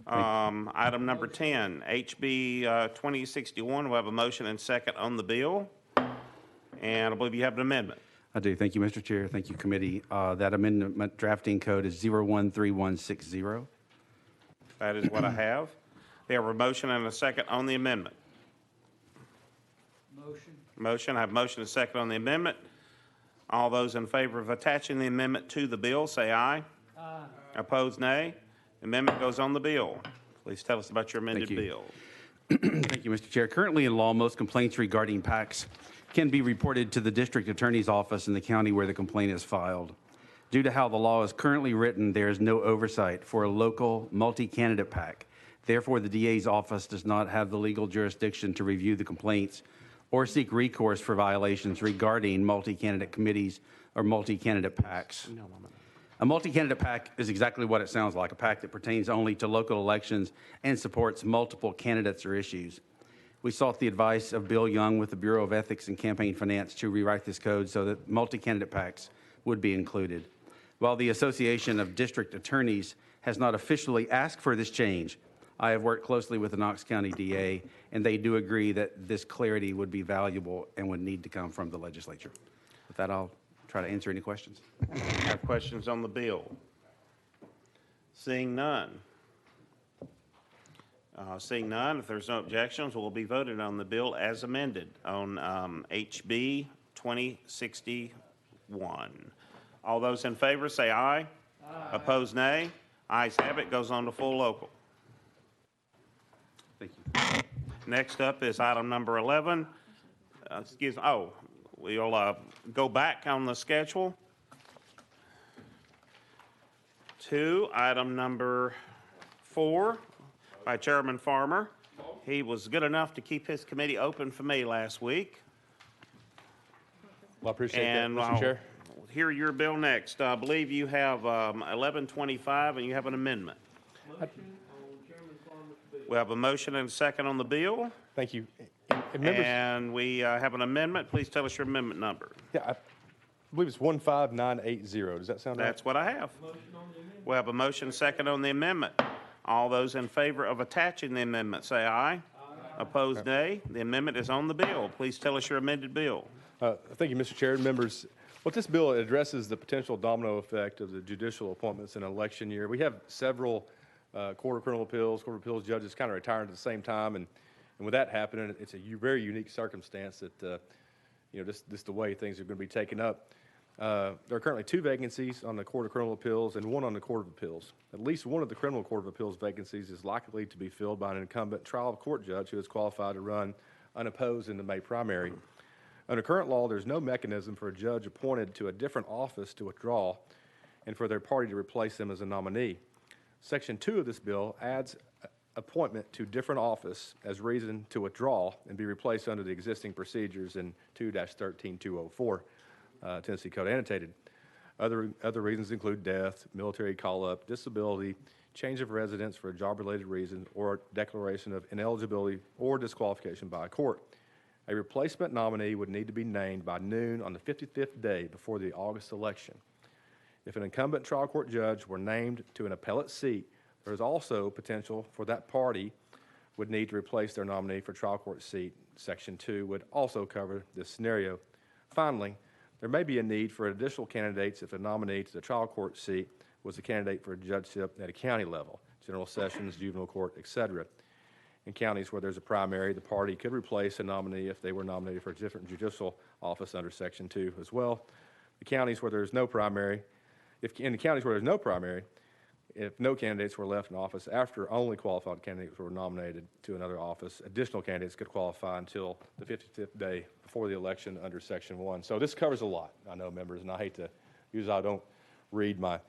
Item number 10, HB 2061. We have a motion and second on the bill. And I believe you have an amendment. I do. Thank you, Mr. Chair. Thank you, committee. That amendment drafting code is 013160. That is what I have. They have a motion and a second on the amendment. Motion. I have motion and second on the amendment. All those in favor of attaching the amendment to the bill, say aye. Aye. Opposed, nay. Amendment goes on the bill. Please tell us about your amended bill. Thank you, Mr. Chair. Currently in law, most complaints regarding PACs can be reported to the district attorney's office in the county where the complaint is filed. Due to how the law is currently written, there is no oversight for a local multi-candidate PAC. Therefore, the DA's office does not have the legal jurisdiction to review the complaints or seek recourse for violations regarding multi-candidate committees or multi-candidate PACs. A multi-candidate PAC is exactly what it sounds like, a PAC that pertains only to local elections and supports multiple candidates or issues. We sought the advice of Bill Young with the Bureau of Ethics and Campaign Finance to rewrite this code so that multi-candidate PACs would be included. While the Association of District Attorneys has not officially asked for this change, I have worked closely with the Knox County DA, and they do agree that this clarity would be valuable and would need to come from the legislature. With that, I'll try to answer any questions. Have questions on the bill? Seeing none. Seeing none, if there's no objections, we'll be voted on the bill as amended on HB 2061. All those in favor say aye. Aye. Opposed, nay. Ayes have it. Goes on to full local. Thank you. Next up is item number 11. Excuse me. Oh, we'll go back on the schedule to item number 4 by Chairman Farmer. He was good enough to keep his committee open for me last week. Well, I appreciate that, Mr. Chair. Hear your bill next. I believe you have 1125 and you have an amendment. We have a motion and a second on the bill. Thank you. And we have an amendment. Please tell us your amendment number. Yeah, I believe it's 15980. Does that sound right? That's what I have. We have a motion second on the amendment. All those in favor of attaching the amendment say aye. Aye. Opposed, nay. The amendment is on the bill. Please tell us your amended bill. Thank you, Mr. Chair and members. What this bill addresses the potential domino effect of the judicial appointments in an election year. We have several court of criminal appeals, court of appeals judges kind of retiring at the same time, and with that happening, it's a very unique circumstance that just the way things are going to be taken up. There are currently 2 vacancies on the Court of Criminal Appeals and 1 on the Court of Appeals. At least one of the Criminal Court of Appeals vacancies is likely to be filled by an incumbent trial court judge who is qualified to run unopposed in the May primary. Under current law, there's no mechanism for a judge appointed to a different office to withdraw and for their party to replace them as a nominee. Section 2 of this bill adds appointment to different office as reason to withdraw and be replaced under the existing procedures in 2-13204, Tennessee Code Annotated. Other reasons include death, military call-up, disability, change of residence for a job-related reason, or declaration of ineligibility or disqualification by a court. A replacement nominee would need to be named by noon on the 55th day before the August election. If an incumbent trial court judge were named to an appellate seat, there is also potential for that party would need to replace their nominee for trial court seat. Section 2 would also cover this scenario. Finally, there may be a need for additional candidates if a nominee to the trial court seat was a candidate for a judgeship at a county level, general sessions, juvenile court, etc. In counties where there's a primary, the party could replace a nominee if they were nominated for a different judicial office under Section 2 as well. In the counties where there's no primary, if no candidates were left in office after only qualified candidates were nominated to another office, additional candidates could qualify until the 55th day before the election under Section 1. So this covers a lot, I know, members, and I hate to, usually I don't read my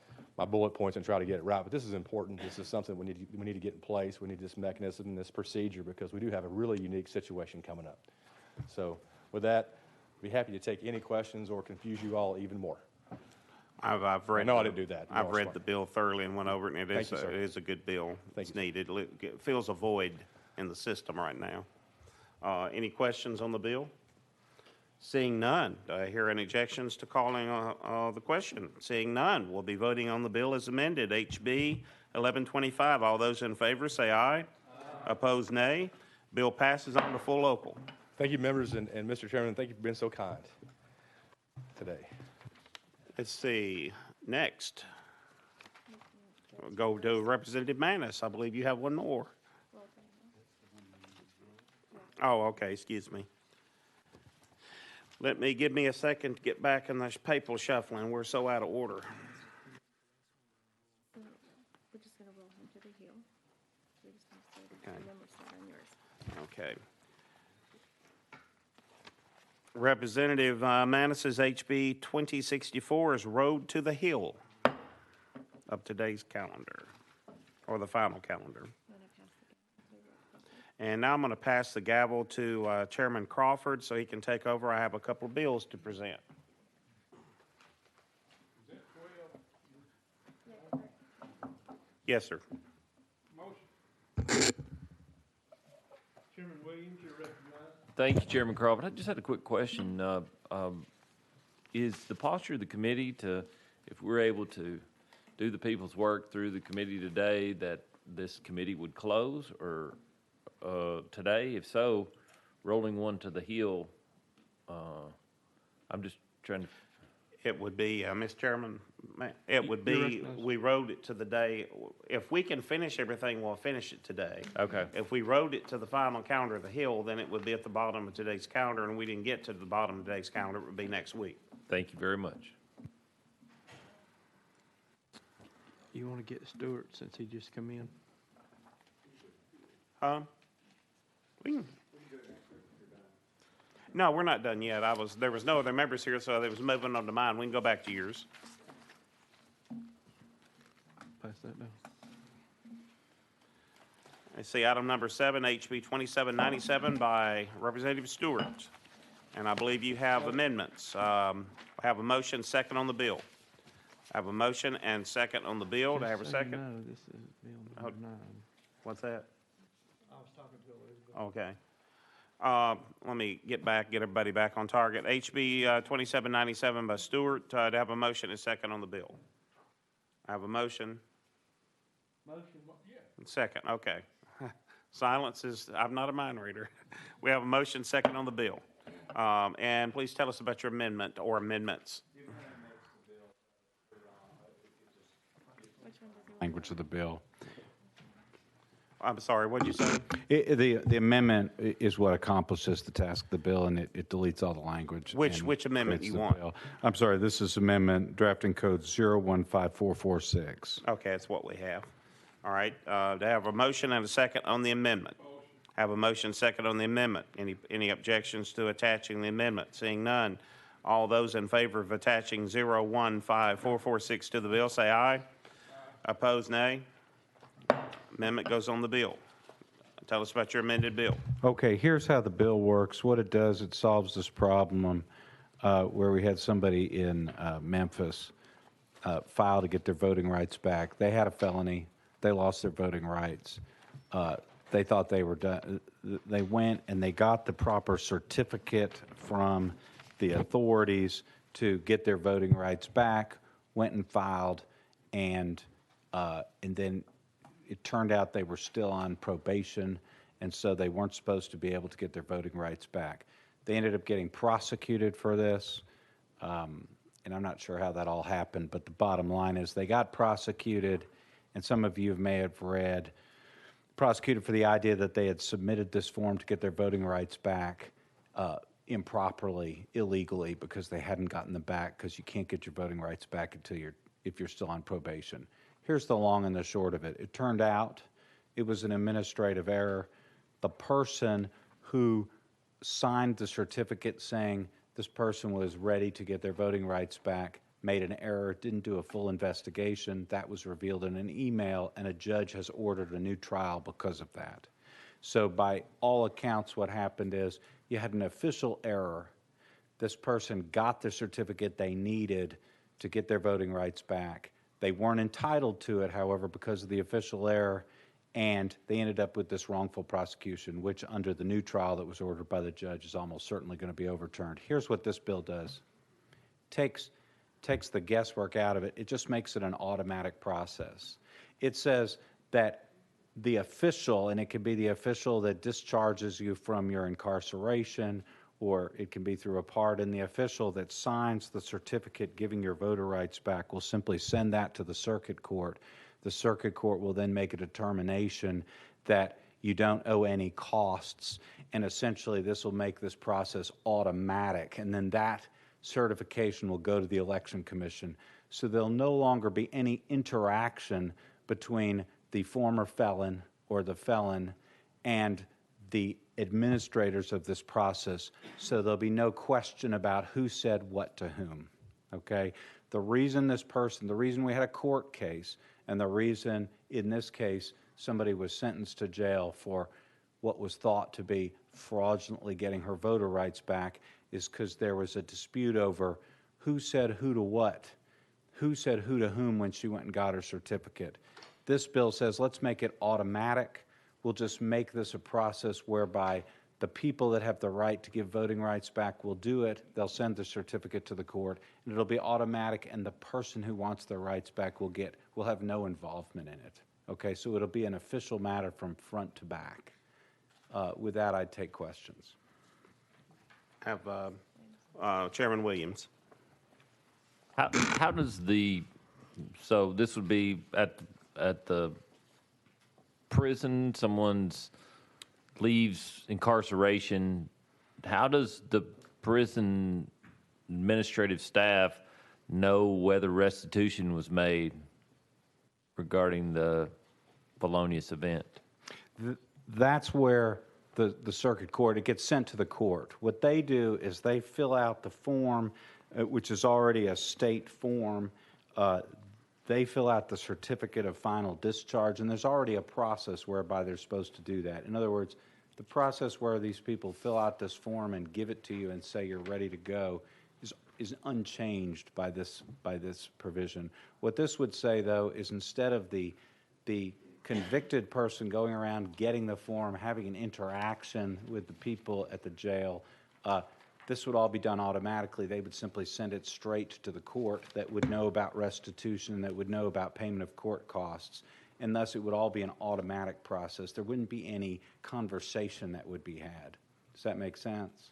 bullet points and try to get it right, but this is important. This is something we need to get in place. We need this mechanism and this procedure because we do have a really unique situation coming up. So with that, I'd be happy to take any questions or confuse you all even more. I've read. I didn't do that. I've read the bill thoroughly and went over it, and it Thank you, sir. is a good bill. Thank It's you, needed. It fills a void in the system right now. Any questions on the bill? Seeing none, do I hear any objections to calling the question? Seeing none, we'll be voting on the bill as amended. HB 1125. All those in favor say aye. Aye. Opposed, nay. Bill passes on to full local. Thank you, members, and Mr. Chairman, thank you for being so kind today. Let's see. Next, we'll go to Representative Manis. I believe you have one more. Oh, okay. Excuse me. Give me a second to get back in this paper shuffling. We're so out of order. We're just going to roll him to the heel. We're just going to say that the number's not on yours. Okay. Representative Manis's HB 2064 is Road to the Hill of today's calendar, or the final calendar. And now I'm going to pass the gavel to Chairman Crawford so he can take over. I have a couple of bills to present. Yes, sir. Chairman Williams, you're recognized. Thank you, Chairman Crawford. I just had a quick question. Is the posture of the committee to, if we're able to do the people's work through the committee today, that this committee would close or today? If so, rolling one to the hill, I'm just trying to... It would be, Mr. Chairman, it would be, we wrote it to the day. If we can finish everything, we'll finish it today. Okay. If we wrote it to the final calendar of the Hill, then it would be at the bottom of today's calendar, and we didn't get to the bottom of today's calendar, it would be next week. Thank you very much. You want to get Stewart since he just come in? We can. No, we're not done yet. There was no other members here, so they was moving on to mine. We can go back to yours. Pass that down. I see item number 7, HB 2797 by Representative Stewart. And I believe you have amendments. I have a motion, second on the bill. I have a motion and second on the bill. Do I have a second? No, this is bill number 9. What's that? I was talking to Elizabeth. Okay. Let me get everybody back on target. HB 2797 by Stewart. To have a motion and second on the bill. I have a motion. Motion, yeah. Second, okay. Silence is, I'm not a mind reader. We have a motion, second on the bill. And please tell us about your amendment or amendments. Language of the bill. I'm sorry, what'd you say? The amendment is what accomplishes the task of the bill, and it deletes all the language. Which and amendment creates you the want? bill. I'm sorry, this is amendment drafting code 015446. Okay, that's what we have. All right, do I have a motion and a second on the amendment? Have a motion second on the amendment. Any objections to attaching the amendment? Seeing none, all those in favor of attaching 015446 to the bill, say aye. Opposed, nay. Amendment goes on the bill. Tell us about your amended bill. Okay, here's how the bill works. What it does, it solves this problem where we had somebody in Memphis file to get their voting rights back. They had a felony. They lost their voting rights. They thought they were done. They went and they got the proper certificate from the authorities to get their voting rights back, went and filed, and then it turned out they were still on probation, and so they weren't supposed to be able to get their voting rights back. They ended up getting prosecuted for this, and I'm not sure how that all happened, but the bottom line is they got prosecuted, and some of you may have read, prosecuted for the idea that they had submitted this form to get their voting rights back improperly, illegally, because they hadn't gotten them back, because you can't get your voting rights back if you're still on probation. Here's the long and the short of it. It turned out it was an administrative error. The person who signed the certificate saying this person was ready to get their voting rights back made an error, didn't do a full investigation. That was revealed in an email, and a judge has ordered a new trial because of that. So by all accounts, what happened is you had an official error. This person got the certificate they needed to get their voting rights back. They weren't entitled to it, however, because of the official error, and they ended up with this wrongful prosecution, which under the new trial that was ordered by the judge is almost certainly going to be overturned. Here's what this bill does. Takes the guesswork out of it. It just makes it an automatic process. It says that the official, and it can be the official that discharges you from your incarceration, or it can be through a pardon, the official that signs the certificate giving your voter rights back will simply send that to the circuit court. The circuit court will then make a determination that you don't owe any costs, and essentially this will make this process automatic, and then that certification will go to the Election Commission. So there'll no longer be any interaction between the former felon or the felon and the administrators of this process, so there'll be no question about who said what to whom, okay? The reason we had a court case, and the reason in this case somebody was sentenced to jail for what was thought to be fraudulently getting her voter rights back is because there was a dispute over who said who to what, who said who to whom when she went and got her certificate. This bill says let's make it automatic. We'll just make this a process whereby the people that have the right to give voting rights back will do it. They'll send the certificate to the court, and it'll be automatic, and the person who wants their rights back will have no involvement in it. Okay, so it'll be an official matter from front to back. With that, I'd take questions. Have Chairman Williams. How does so this would be at the prison, someone's leaves incarceration, how does the prison administrative staff know whether restitution was made regarding the felonious event? That's where the circuit court, it gets sent to the court. What they do is they fill out the form, which is already a state form. They fill out the certificate of final discharge, and there's already a process whereby they're supposed to do that. In other words, the process where these people fill out this form and give it to you and say you're ready to go is unchanged by this provision. What this would say, though, is instead of the convicted person going around getting the form, having an interaction with the people at the jail, this would all be done automatically. They would simply send it straight to the court that would know about restitution, that would know about payment of court costs, and thus it would all be an automatic process. There wouldn't be any conversation that would be had. Does that make sense?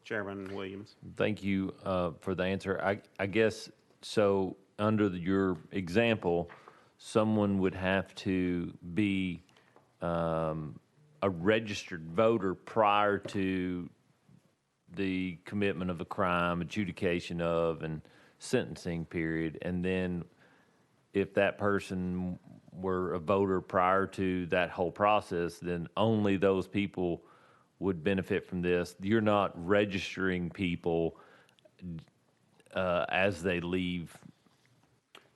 Chairman Williams. Thank you for the answer. I guess, so under your example, someone would have to be a registered voter prior to the commitment of a crime, adjudication of, and sentencing period. And then if that person were a voter prior to that whole process, then only those people would benefit from this. You're not registering people as they leave.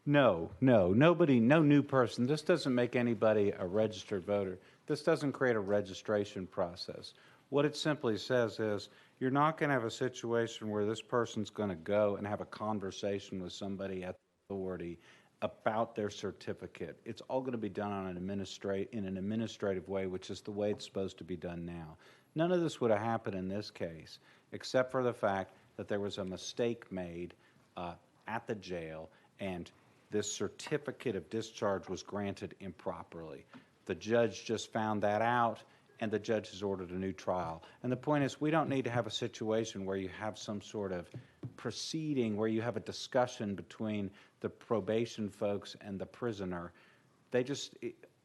No, nobody, no new person. This doesn't make anybody a registered voter. This doesn't create a registration process. What it simply says is you're not going to have a situation where this person's going to go and have a conversation with somebody at the authority about their certificate. It's all going to be done on in an administrative way, which is the way it's supposed to be done now. None of this would have happened in this case, except for the fact that there was a mistake made at the jail, and this certificate of discharge was granted improperly. The judge just found that out, and the judge has ordered a new trial. And the point is, we don't need to have a situation where you have some sort of proceeding where you have a discussion between the probation folks and the prisoner.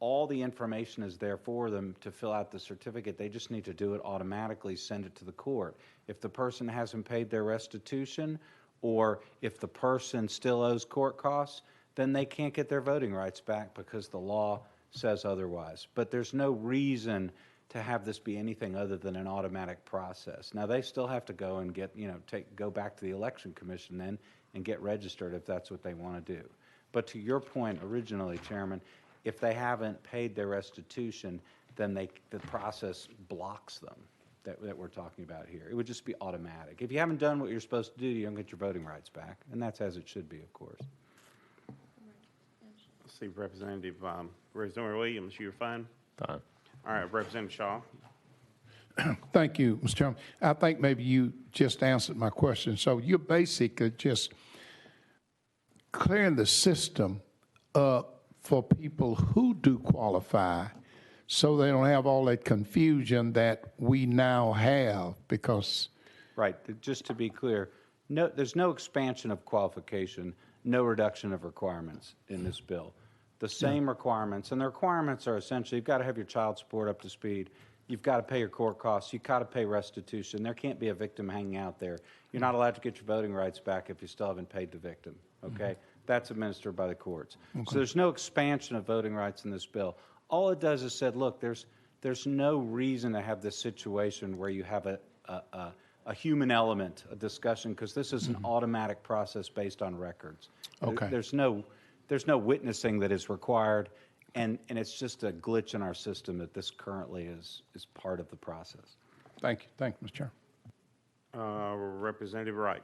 All the information is there for them to fill out the certificate. They just need to do it automatically, send it to the court. If the person hasn't paid their restitution, or if the person still owes court costs, then they can't get their voting rights back because the law says otherwise. But there's no reason to have this be anything other than an automatic process. Now, they still have to go and go back to the election commission then and get registered if that's what they want to do. But to your point originally, Chairman, if they haven't paid their restitution, then the process blocks them that we're talking about here. It would just be automatic. If you haven't done what you're supposed to do, you don't get your voting rights back, and that's as it should be, of course. Let's see, Representative Williams, you're fine? Fine. All right, Representative Shaw. Thank you, Mr. Chairman. I think maybe you just answered my question. So you're basically just clearing the system up for people who do qualify, so they don't have all that confusion that we now have because... Right. Just to be clear, there's no expansion of qualification, no reduction of requirements in this bill. The same requirements, and the requirements are essentially you've got to have your child support up to speed, you've got to pay your court costs, you've got to pay restitution. There can't be a victim hanging out there. You're not allowed to get your voting rights back if you still haven't paid the victim, okay? That's administered by the courts. Okay. So there's no expansion of voting rights in this bill. All it does is said, look, there's no reason to have this situation where you have a human element, a discussion, because this is an automatic process based on records. Okay. There's no witnessing that is required, and it's just a glitch in our system that this currently is part of the process. Thank you, Mr. Chair. Representative Wright.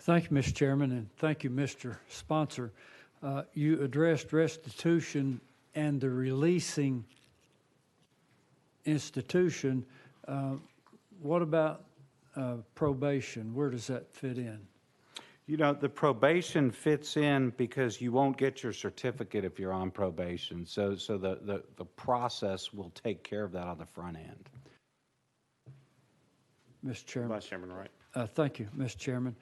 Thank you, Mr. Chairman, and thank you, Mr. Sponsor. You addressed restitution and the releasing institution. What about probation? Where does that fit in? You know, the probation fits in because you won't get your certificate if you're on probation. So the process will take care of that on the front end. Mr. Chairman. Vice Chairman Wright. Thank you, Mr. Chairman.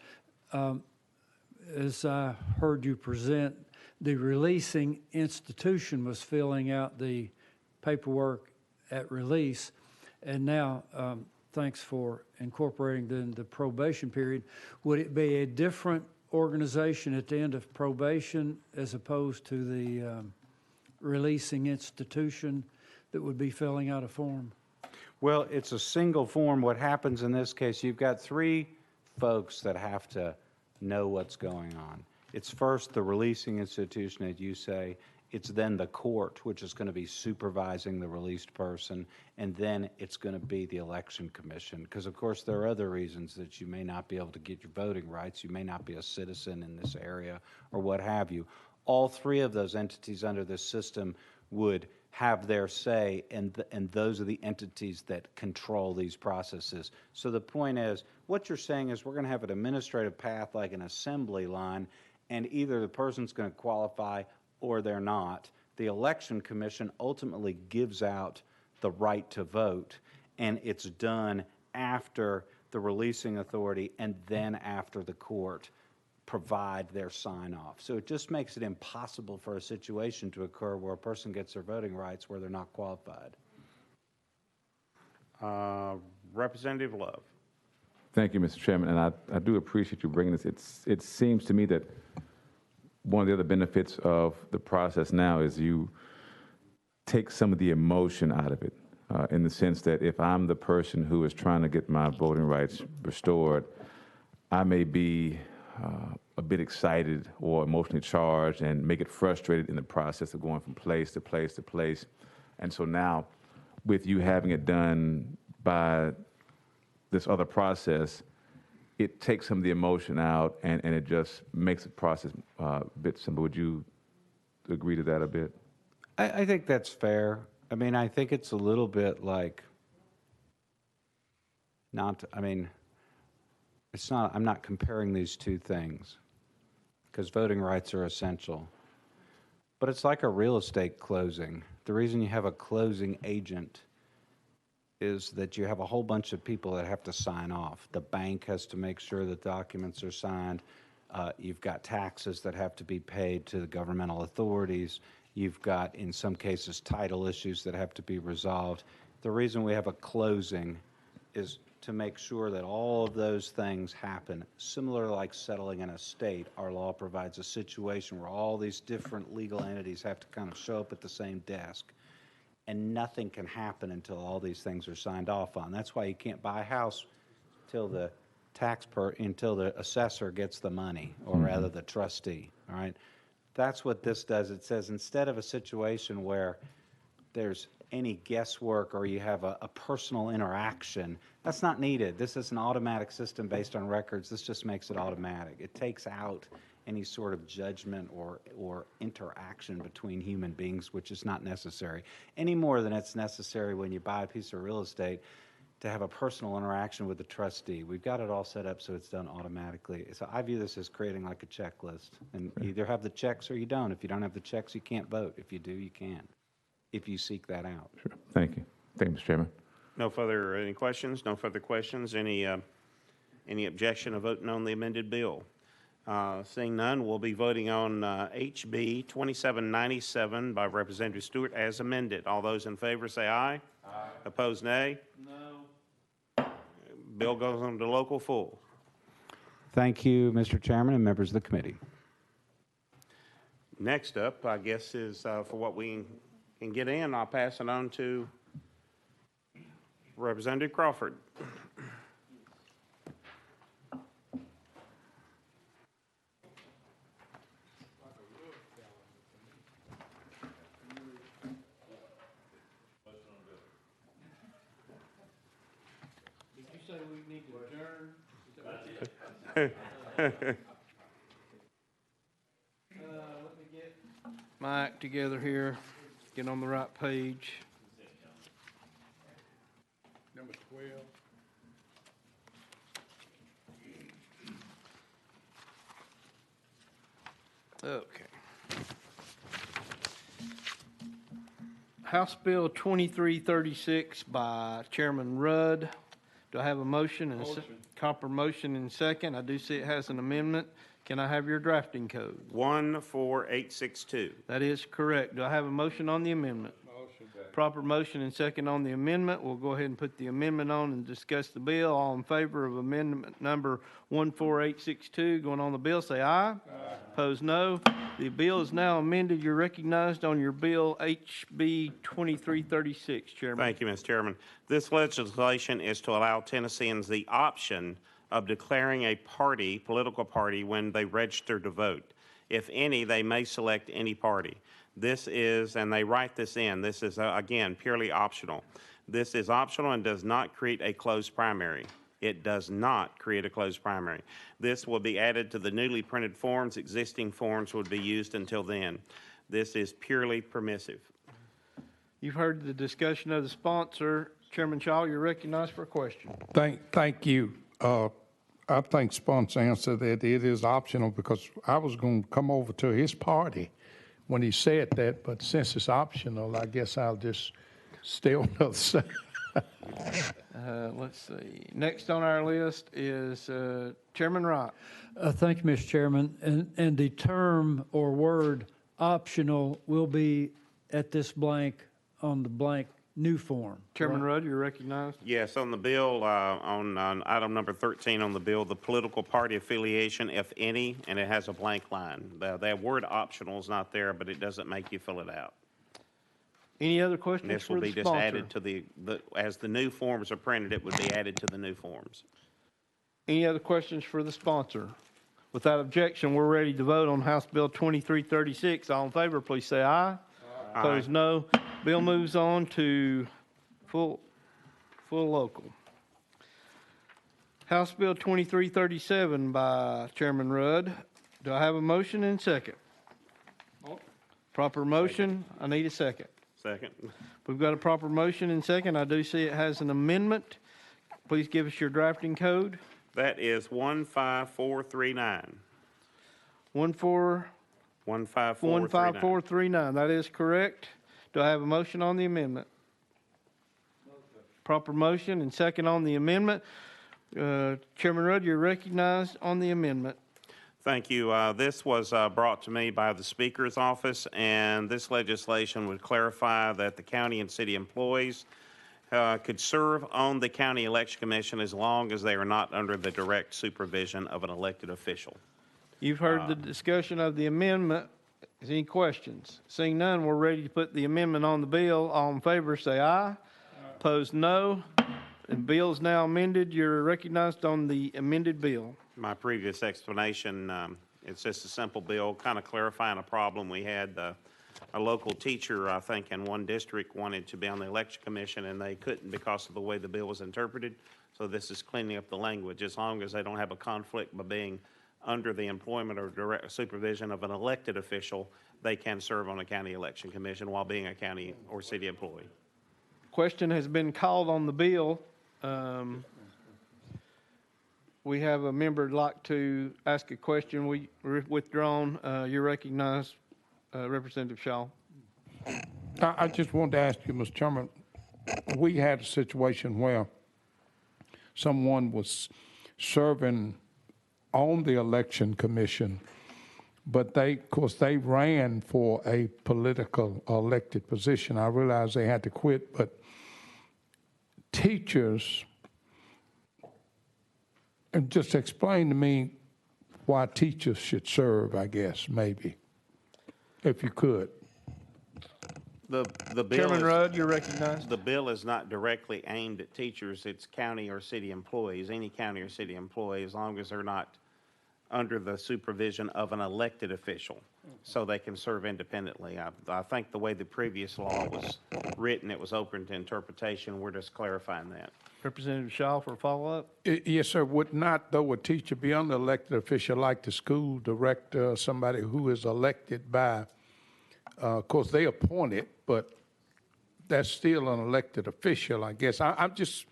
As I heard you present, the releasing institution was filling out the paperwork at release, and now thanks for incorporating the probation period. Would it be a different organization at the end of probation as opposed to the releasing institution that would be filling out a form? Well, it's a single form. What happens in this case, you've got three folks that have to know what's going on. It's first the releasing institution, as you say. It's then the court, which is going to be supervising the released person, and then it's going to be the election commission. Because, of course, there are other reasons that you may not be able to get your voting rights. You may not be a citizen in this area or what have you. All three of those entities under this system would have their say, and those are the entities that control these processes. So the point is, what you're saying is we're going to have an administrative path like an assembly line, and either the person's going to qualify or they're not. The election commission ultimately gives out the right to vote, and it's done after the releasing authority and then after the court provide their sign off. So it just makes it impossible for a situation to occur where a person gets their voting rights where they're not qualified. Representative Love. Thank you, Mr. Chairman, and I do appreciate you bringing this. It seems to me that one of the other benefits of the process now is you take some of the emotion out of it, in the sense that if I'm the person who is trying to get my voting rights restored, I may be a bit excited or emotionally charged and may get frustrated in the process of going from place to place to place. And so now, with you having it done by this other process, it takes some of the emotion out and it just makes the process a bit simpler. Would you agree to that a bit? I think that's fair. I mean, I think it's a little bit like it's not, I'm not comparing these two things because voting rights are essential. But it's like a real estate closing. The reason you have a closing agent is that you have a whole bunch of people that have to sign off. The bank has to make sure that documents are signed. You've got taxes that have to be paid to the governmental authorities. You've got, in some cases, title issues that have to be resolved. The reason we have a closing is to make sure that all of those things happen. Similar like settling an estate, our law provides a situation where all these different legal entities have to kind of show up at the same desk. And nothing can happen until all these things are signed off on. That's why you can't buy a house until the assessor gets the money, or rather the trustee, all right? That's what this does. It says instead of a situation where there's any guesswork or you have a personal interaction, that's not needed. This is an automatic system based on records. This just makes it automatic. It takes out any sort of judgment or interaction between human beings, which is not necessary, any more than it's necessary when you buy a piece of real estate to have a personal interaction with the trustee. We've got it all set up so it's done automatically. So I view this as creating like a checklist. And you either have the checks or you don't. If you don't have the checks, you can't vote. If you do, you can, if you seek that out. Sure. Thank you. Thank you, Mr. Chairman. Any questions? No further questions? Any objection to voting on the amended bill? Seeing none, we'll be voting on HB 2797 by Representative Stewart as amended. All those in favor say aye. Aye. Opposed, nay. No. Bill goes on to local full. Thank you, Mr. Chairman and members of the committee. Next up, I guess, is for what we can get in, I'll pass it on to Representative Crawford. Did you say we need to adjourn? Let me get my act together here, get on the right page. Number 12. Okay. House Bill 2336 by Chairman Rudd. Do I have a motion? Copper motion and second. I do see it has an amendment. Can I have your drafting code? 14862. That is correct. Do I have a motion on the amendment? Motion. Proper motion and second on the amendment. We'll go ahead and put the amendment on and discuss the bill. All in favor of amendment number 14862 going on the bill, say aye. Aye. Opposed, no. The bill is now amended. You're recognized on your bill HB 2336, Chairman. Thank you, Mr. Chairman. This legislation is to allow Tennesseans the option of declaring a political party when they register to vote. If any, they may select any party. This is, and they write this in, this is, again, purely optional. This is optional and does not create a closed primary. It does not create a closed primary. This will be added to the newly printed forms. Existing forms would be used until then. This is purely permissive. You've heard the discussion of the sponsor. Chairman Shaw, you're recognized for a question. Thank you. I think sponsor answered that it is optional because I was going to come over to his party when he said that, but since it's optional, I guess I'll just stay on the other side. Let's see. Next on our list is Chairman Wright. Thank you, Mr. Chairman. And the term or word optional will be at this blank on the blank new form. Chairman Rudd, you're recognized. Yes, on the bill, on item number 13 on the bill, the political party affiliation, if any, and it has a blank line. That word optional is not there, but it doesn't make you fill it out. Any other questions This for will the be sponsor? just added to the, as the new forms are printed, it would be added to the new forms. Any other questions for the sponsor? Without objection, we're ready to vote on House Bill 2336. All in favor, please say aye. Opposed, no. Bill moves on to full local. House Bill 2337 by Chairman Rudd. Do I have a motion and second? Proper motion. I need a second. Second. We've got a proper motion and second. I do see it has an amendment. Please give us your drafting code. That is 15439. 15439. That is correct. Do I have a motion on the amendment? Proper motion and second on the amendment. Chairman Rudd, you're recognized on the amendment. Thank you. This was brought to me by the Speaker's office, and this legislation would clarify that the county and city employees could serve on the county election commission as long as they are not under the direct supervision of an elected official. You've heard the discussion of the amendment. Is any questions? Seeing none, we're ready to put the amendment on the bill. All in favor, say aye. Opposed, no. The bill is now amended. You're recognized on the amended bill. My previous explanation, it's just a simple bill, kind of clarifying a problem we had. A local teacher, I think, in one district wanted to be on the election commission, and they couldn't because of the way the bill was interpreted. So this is cleaning up the language. As long as they don't have a conflict by being under the employment or direct supervision of an elected official, they can serve on a county election commission while being a county or city employee. Question has been called on the bill. We have a member who'd like to ask a question. We withdrawn. You're recognized, Representative Shaw. I just wanted to ask you, Mr. Chairman, we had a situation where someone was serving on the election commission, but they ran for a political elected position. I realized they had to quit, but teachers, and just explain to me why teachers should serve, I guess, maybe, if you could. The bill Chairman Rudd, you're recognized. The bill is not directly aimed at teachers. It's county or city employees, any county or city employee, as long as they're not under the supervision of an elected official, so they can serve independently. I think the way the previous law was written, it was open to interpretation. We're just clarifying that. Representative Shaw for a follow-up. Yes, sir. Would not, though, a teacher be under elected official like the school director, somebody who is elected by, of course, they appoint it, but that's still an elected official, I guess. I'm just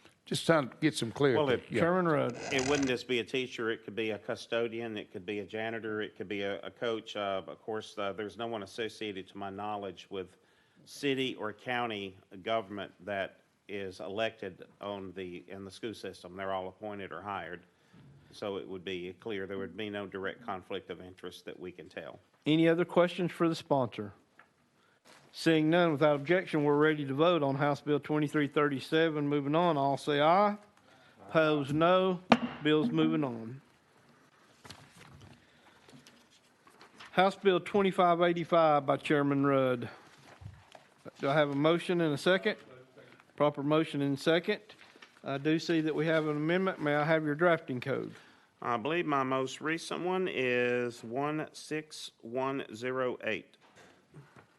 trying to get some clarity. Well, Chairman Rudd. It wouldn't just be a teacher. It could be a custodian. It could be a janitor. It could be a coach. Of course, there's no one associated, to my knowledge, with city or county government that is elected in the school system. They're all appointed or hired. So it would be clear there would be no direct conflict of interest that we can tell. Any other questions for the sponsor? Seeing none, without objection, we're ready to vote on House Bill 2337. Moving on, all say aye. Opposed, no. Bill's moving on. House Bill 2585 by Chairman Rudd. Do I have a motion and a second? Proper motion and second. I do see that we have an amendment. May I have your drafting code? I believe my most recent one is 16108.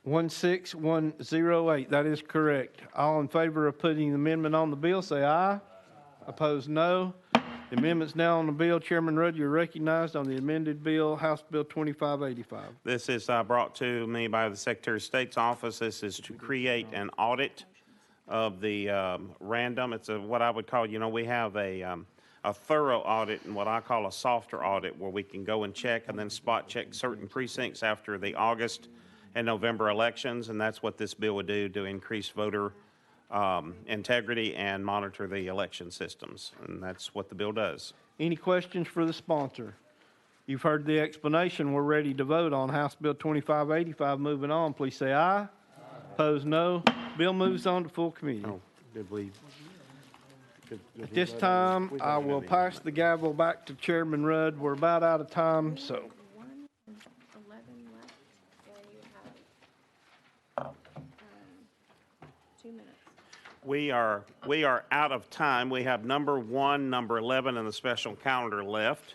16108. That is correct. All in favor of putting the amendment on the bill, say aye. Opposed, no. The amendment's now on the bill. Chairman Rudd, you're recognized on the amended bill, House Bill 2585. This is brought to me by the Secretary of State's office. This is to create an audit of the random. It's what I would call, we have a thorough audit and what I call a softer audit, where we can go and check and then spot check certain precincts after the August and November elections, and that's what this bill would do to increase voter integrity and monitor the election systems, and that's what the bill does. Any questions for the sponsor? You've heard the explanation. We're ready to vote on House Bill 2585. Moving on, please say aye. Opposed, no. Bill moves on to full committee. Did we? At this time, I will pass the gavel back to Chairman Rudd. We're about out of time, so. 1 and 11 left, and you have 2 minutes. We are out of time. We have number 1, number 11, and the special calendar left.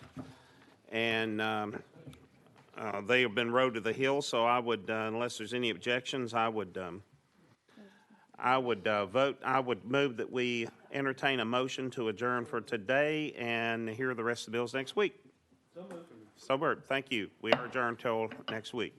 And they have been rode to the hill, so I would, unless there's any objections, I would vote, I would move that we entertain a motion to adjourn for today and hear the rest of the bills next week. So moved. Thank you. We are adjourned till next week.